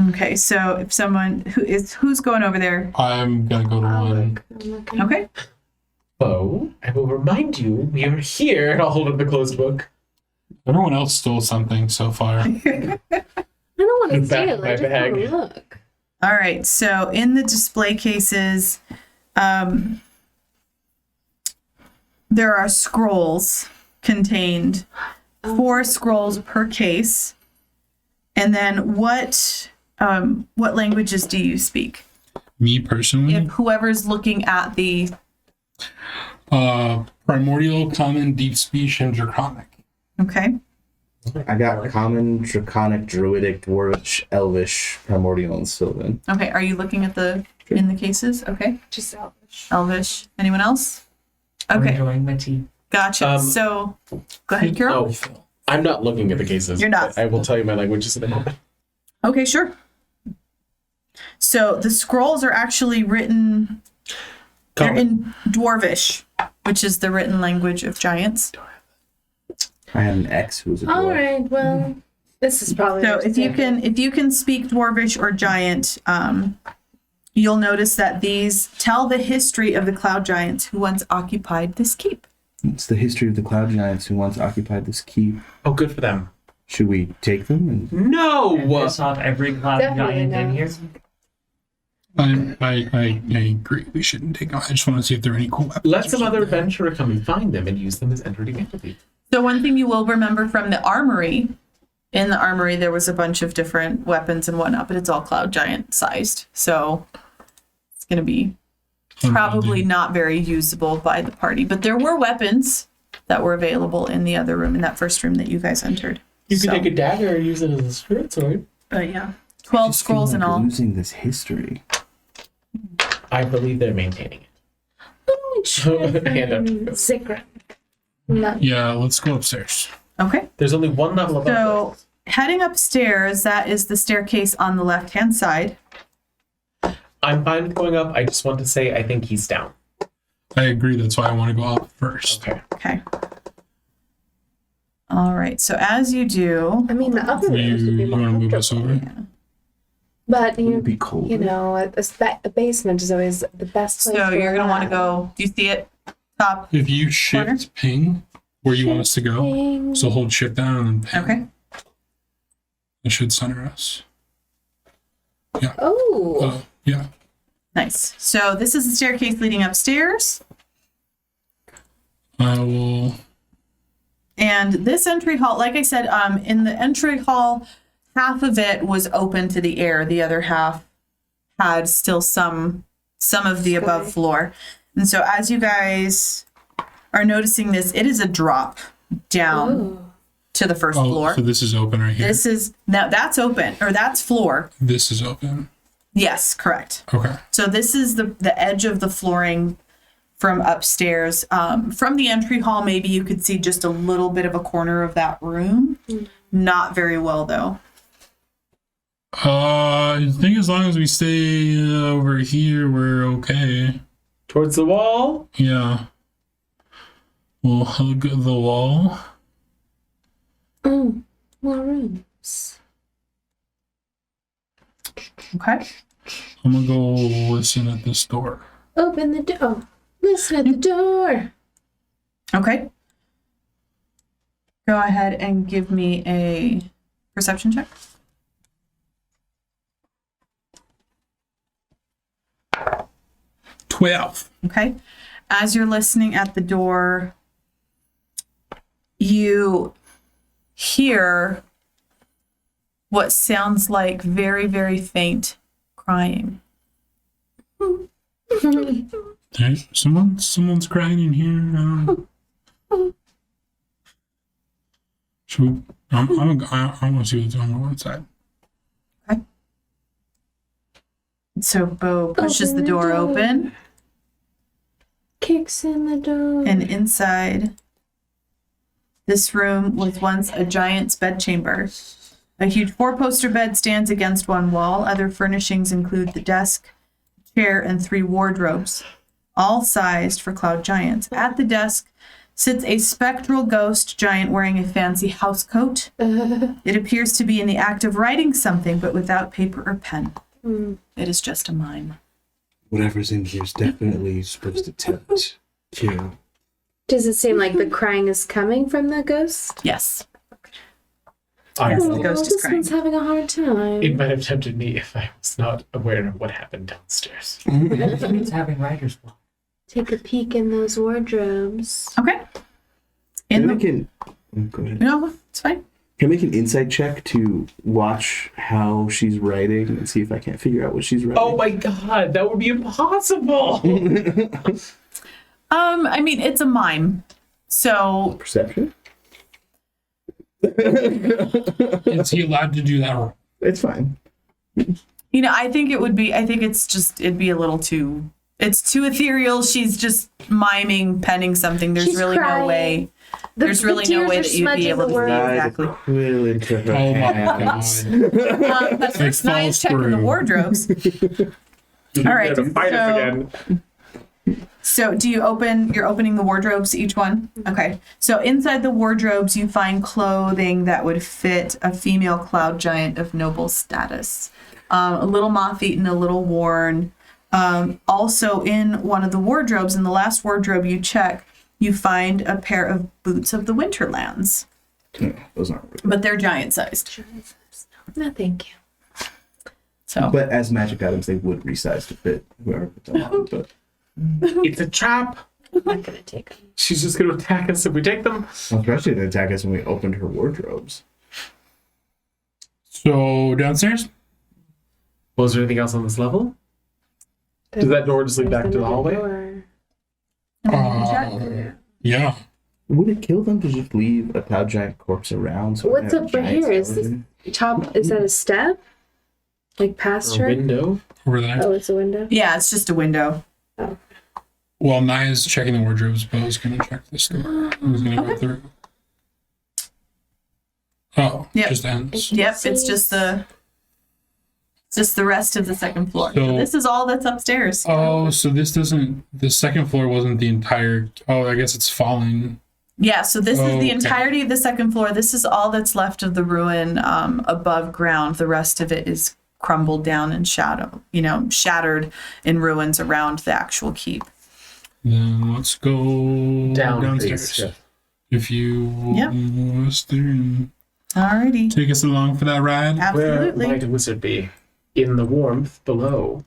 Okay, so if someone who's going over there, I'm gonna go to one. I'm looking. okay. Oh, I will remind you, we are here. And I'll hold up the closed book. Everyone else stole something so far. I don't want to Back steal. of my I just want bag. to look. All right, so in the display cases, there are scrolls contained, 4 scrolls per case. And then what languages do you speak? Me personally, If whoever's looking at the primordial, common, deep speech, and draconic. okay, I got common, draconic, druidic, dwarvish, elvish, primordial, and sylvan. Okay, are you looking at in the cases? Okay. Just Elvish. Elvish. Anyone else? I'm Okay, enjoying my tea. gotcha. So, go ahead, Carol. Oh, I'm not looking at the cases. You're not. I will tell you my languages in a moment. Okay, sure. So the scrolls are actually written. They're in Dwarvish, which is the written language of giants. I had an ex who was a dwarf. All right. Well, this is probably. So if you can speak Dwarvish or Giant, you'll notice that these tell the history of the cloud giants who once occupied this keep. It's the history of the cloud giants who once occupied this keep. Oh, good for them. Should we take them? And No! And piss off every cloud Definitely giant in no. here. I agree. We shouldn't take them. I just want to see if there are any cool weapons. Let or some other something. adventurer come and find them and use them as entity entities. So one thing you will remember from the armory, in the armory there was a bunch of different weapons and whatnot, but it's all cloud giant sized. So it's going to be probably not very usable by the party. But there were weapons that were available in the other room, in that first room that you guys entered. You can So, take a dagger and use it as a spirit sword. but yeah, 12 just feel scrolls in like all. losing this history. I believe they're maintaining it. Hand up. Zikran. No. Yeah, let's go upstairs. Okay. There's only one level above So this. heading upstairs, that is the staircase on the left-hand side. I'm fine with going up. I just want to say I think he's down. I agree. That's why I want to go up first. Okay. Okay. All right. So as you do, I mean, the other You, rooms would be you more want to move us comfortable. over? But Would you, it be cold? you know, a basement is always the best place. so for you're a gonna want to lab. go. Do you see it? Top. If you shift ping where you want us to go, Ping. so hold shift down and then ping. Okay. It should center us. Oh. Yeah. Nice. So this is the staircase leading upstairs, I will. and this entry hall, like I said, in the entry hall, half of it was open to the air. The other half had still some of the above Okay. floor. And so as you guys are noticing this, it is a drop down Oh. to the first Oh, floor. so this is open right here. This is now that's open, or that's floor. This is open. Yes, correct. Okay. So this is the edge of the flooring from upstairs. From the entry hall, maybe you could see just a little bit of a corner of that room. Not very well though. I think as long as we stay over here, we're okay. Towards the wall. Yeah. We'll hug the wall. Oh, more rooms. Okay. I'm gonna go listen at this door. Open the door. Oh, listen at the door. Okay. Go ahead and give me a perception check. 12. Okay. As you're listening at the door, you hear what sounds like very, very faint crying. Hey, someone's crying in here. Should we, I want to see what's on the inside. So Bo pushes Open the the door door. open, Kicks in the door. and inside this room was once a giant's bedchamber. A huge four-poster bed stands against one wall. Other furnishings include the desk, chair, and 3 wardrobes, all sized for cloud giants. At the desk sits a spectral ghost giant wearing a fancy housecoat. It appears to be in the act of writing something, but without paper or pen. It is just a mime. Whatever's in here is definitely supposed to tempt kill. Does it seem like the crying is coming from the ghost? Yes. Yes, the ghost is This crying. one's having a hard time. It might have tempted me if I was not aware of what happened downstairs. It's having writer's block. Take a peek in those wardrobes. Okay. Can I make an, go ahead. No, it's fine. Can I make an insight check to watch how she's writing and see if I can't figure out what she's writing? Oh my god, that would be impossible! I mean, it's a mime. So Perception? Is he allowed to do that? It's fine. You know, I think it'd be a little too, it's too ethereal. She's just miming, penning something. There's She's really crying. no way. The- There's the really no tears way are that you'd be smudging able the to see words. exactly. Quill into her Oh my hands. god. But first, Nia's falls checking the through. wardrobes. All right. To fight us again. So you're opening the wardrobes, each one? Okay. So inside the wardrobes, you find clothing that would fit a female cloud giant of noble status. A little moth-eaten, a little worn. Also in one of the wardrobes, in the last wardrobe you check, you find a pair of boots of the Winterlands, No, those aren't real. but they're giant-sized. No, thank you. So But as magic items, they would resize to fit whoever put them on. But It's a trap. I'm not gonna take them. She's just going to attack us if we take them. especially they attack us when we opened her wardrobes. So downstairs? Was there anything else on this level? Does that door just lead back to the hallway? Yeah. Would it kill them to just leave a cloud giant corpse around? So What's up for here? Is this top? Is that a step? Like past Or her? window? Over there. Oh, it's a window. yeah, it's just a window. Well, Naya's checking the wardrobes, but I was gonna check this door. I was gonna go through. Oh, Yep. just ends. Yep, it's just the rest of the second floor. So So- this is all that's upstairs. Oh, so this doesn't. The second floor wasn't the entire. Oh, I guess it's falling. Yeah, so this is the Okay. entirety of the second floor. This is all that's left of the ruin above ground. The rest of it is crumbled down and shattered in ruins around the actual keep. Then let's go downstairs. please. Yeah. If you Yep. want us there and Alrighty. take us along for that ride. Where Absolutely. might a wizard be? In the warmth below.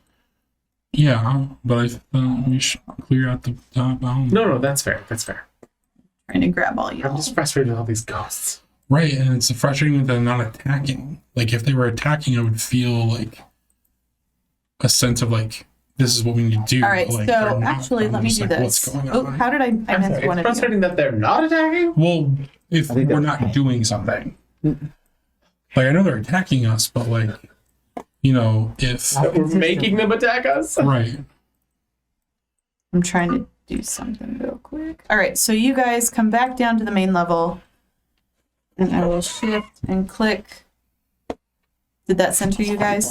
Yeah, but I thought we should clear out the top. No, that's fair. That's fair. Trying to grab all you. I'm just frustrated with all these ghosts. Right, and it's frustrating that they're not attacking. Like, if they were attacking, I would feel like a sense of like, this is what we need to do. All right, Like, so they're not. actually, I'm let me just do like, this. What's going Oh, on? how did I I'm miss sorry, one it's of you? frustrating that they're not attacking. Well, if I think we're they're not fine. doing something, like I know they're attacking us, but like, if That we're making them attack us. right, I'm trying to do something real quick. All right, so you guys come back down to the main level, and I will shift and click. Did that center you guys?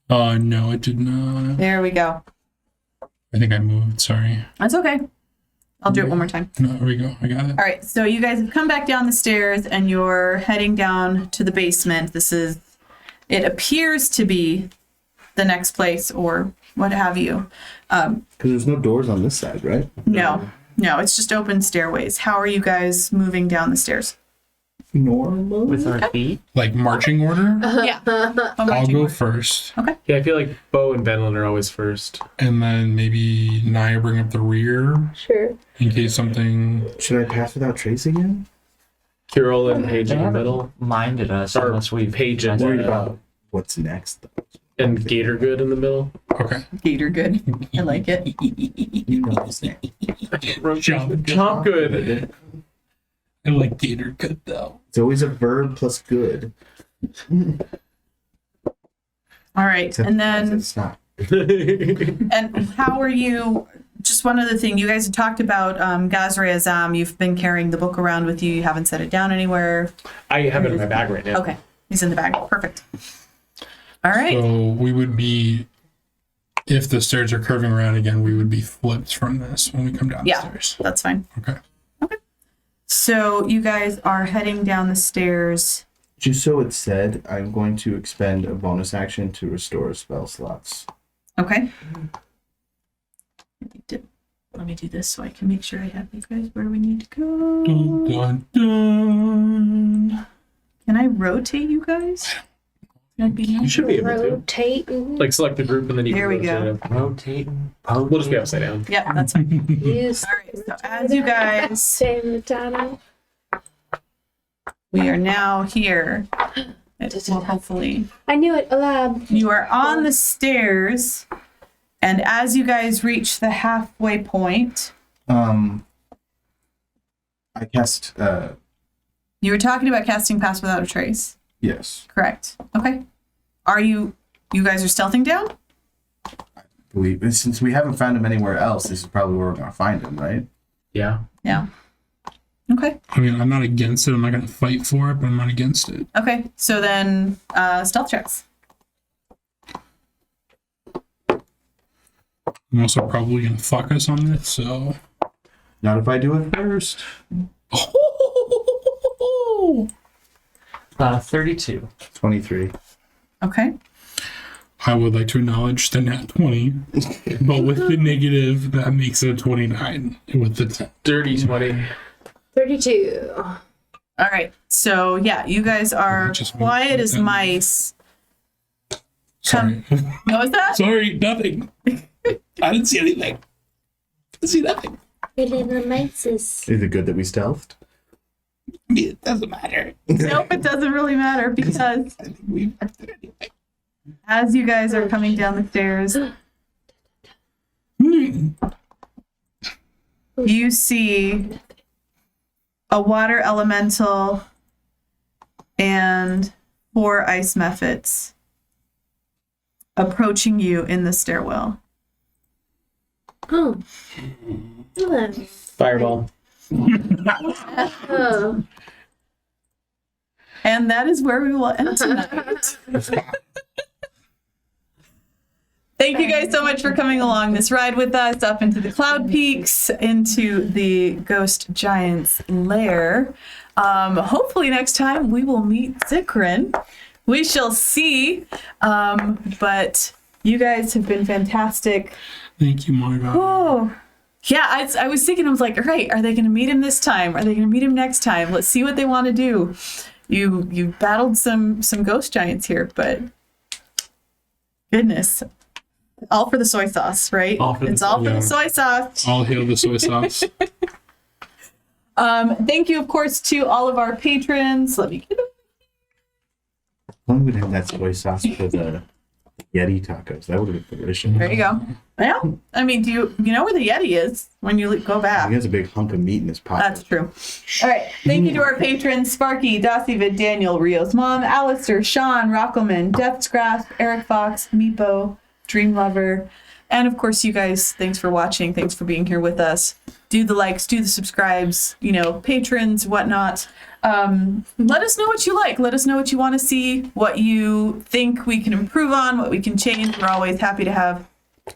no, it did not. There we go. I think I moved. Sorry. That's okay. I'll do it one more time. No, there we go. I got it. All right, so you guys have come back down the stairs and you're heading down to the basement. It appears to be the next place or what have you. Because there's no doors on this side, right? No, it's just open stairways. How are you guys moving down the stairs? Normal. With our feet? Like marching order. Yeah. I'll go first, Yeah, I feel like Bo and Benlin are always first. and then maybe Naya bring up the rear Sure. in case something. Should I pass without trace again? Kirill and Paige They in the haven't middle. minded us Or unless we Paige and, Worried about what's next, though. and Gatorgood in the middle. Okay. Gator good. I like it. You know what's next. Chomp good. I like Gator good though. It's always a verb plus good. All right, Except and then it's not. and how are you? Just one other thing, you guys had talked about Gazre Azam. You've been carrying the book around with you. You haven't set it down anywhere. I have it in my bag right now. Okay, he's in the bag. Perfect. All right. So we would be, if the stairs are curving around again, we would be flipped from this when we come down the Yeah. stairs. That's fine. Okay. So you guys are heading down the stairs. Just so it's said, I'm going to expend a bonus action to restore spell slots. Okay. Let me do this so I can make sure I have you guys where we need to go. Dun, dun, dun. Can I rotate you guys? That'd be You nice. should be able to. Rotate. Like select the group and then you There can we go. rotate them. Rotating. We'll just be upside down. Yeah, that's fine. Use. All right. So as you guys, Same time. we are now here. Well, hopefully. I knew it. A lab. You are on the stairs, and as you guys reach the halfway point, I cast You were talking about casting Pass Without a Trace. Yes. Correct. Okay. Are you guys are stealthing down? Since we haven't found him anywhere else, this is probably where we're gonna find him, right? Yeah. Yeah. Okay. I mean, I'm not against it. I'm not going to fight for it, but I'm not against it. Okay. So then, stealth checks. I'm also probably going to fuck us on this, so. Not if I do it first. 32. 23. Okay. I would like to acknowledge the nat 20, but with the negative, that makes it a 29 with the 10. Dirty 20. 32. All right. So yeah, you guys are Just quiet as that. mice. Sorry. What was that? Sorry, nothing. I didn't see anything. I didn't see nothing. Your little mices. Is it good that we stealthed? It doesn't matter. Nope, it doesn't really matter because I think we fucked it anyway. as you guys are coming down the stairs, you see a water elemental and 4 ice mephits approaching you in the stairwell. Oh. Hello. Fireball. Oh. And that is where we will end tonight. Thank you guys so much for coming along this ride with us up into the Cloud Peaks, into the Ghost Giant's lair. Hopefully next time we will meet Zikran. We shall see. But you guys have been fantastic. Thank you, Margot. Oh, yeah. I was thinking, I was like, all right, are they going to meet him this time? Are they going to meet him next time? Let's see what they want to do. You battled some ghost giants here, but goodness, all for the soy sauce, right? It's all for yeah. the soy sauce. All hail the soy sauce. Thank you, of course, to all of our patrons. Let me get it. When would have that soy sauce for the Yeti tacos? That would have been delicious. There you go. Well, I mean, do you know where the Yeti is when you go back? He has a big hunk of meat in his pocket. That's true. All right. Thank you to our patrons, Sparky, Dossivid, Daniel, Rio's mom, Alistair, Sean, Rockelman, Death's Grasp, Eric Fox, Meepo, Dream Lover, and of course, you guys, thanks for watching. Thanks for being here with us. Do the likes, do the subscribes, patrons, whatnot. Let us know what you like. Let us know what you want to see, what you think we can improve on, what we can change. We're always happy to have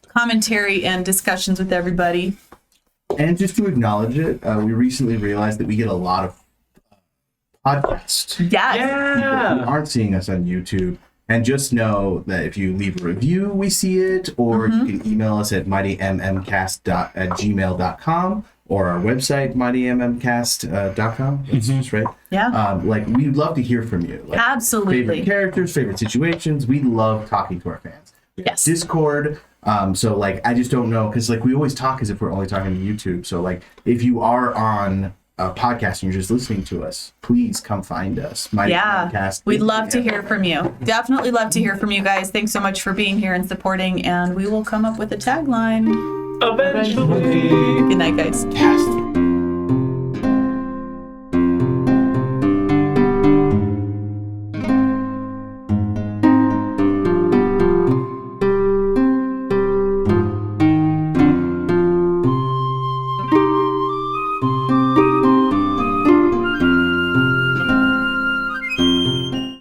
commentary and discussions with everybody. And just to acknowledge it, we recently realized that we get a lot of podcasts. Yes. People who aren't seeing us on YouTube. And just know that if you leave a review, we see it, or you can email us at mightymmcast@gmail.com or our website, mightymmcast.com. That's just right. Yeah. We'd love to hear from you. Like, Absolutely. favorite characters, favorite situations. We love talking to our fans. We have Yes. Discord. I just don't know, because we always talk as if we're only talking to YouTube. So if you are on a podcast and you're just listening to us, please come find us. Mighty Podcast. We'd love to hear from you. Definitely love to hear from you guys. Thanks so much for being here and supporting, and we will come up with a tagline Eventually. Good night, guys. Cast.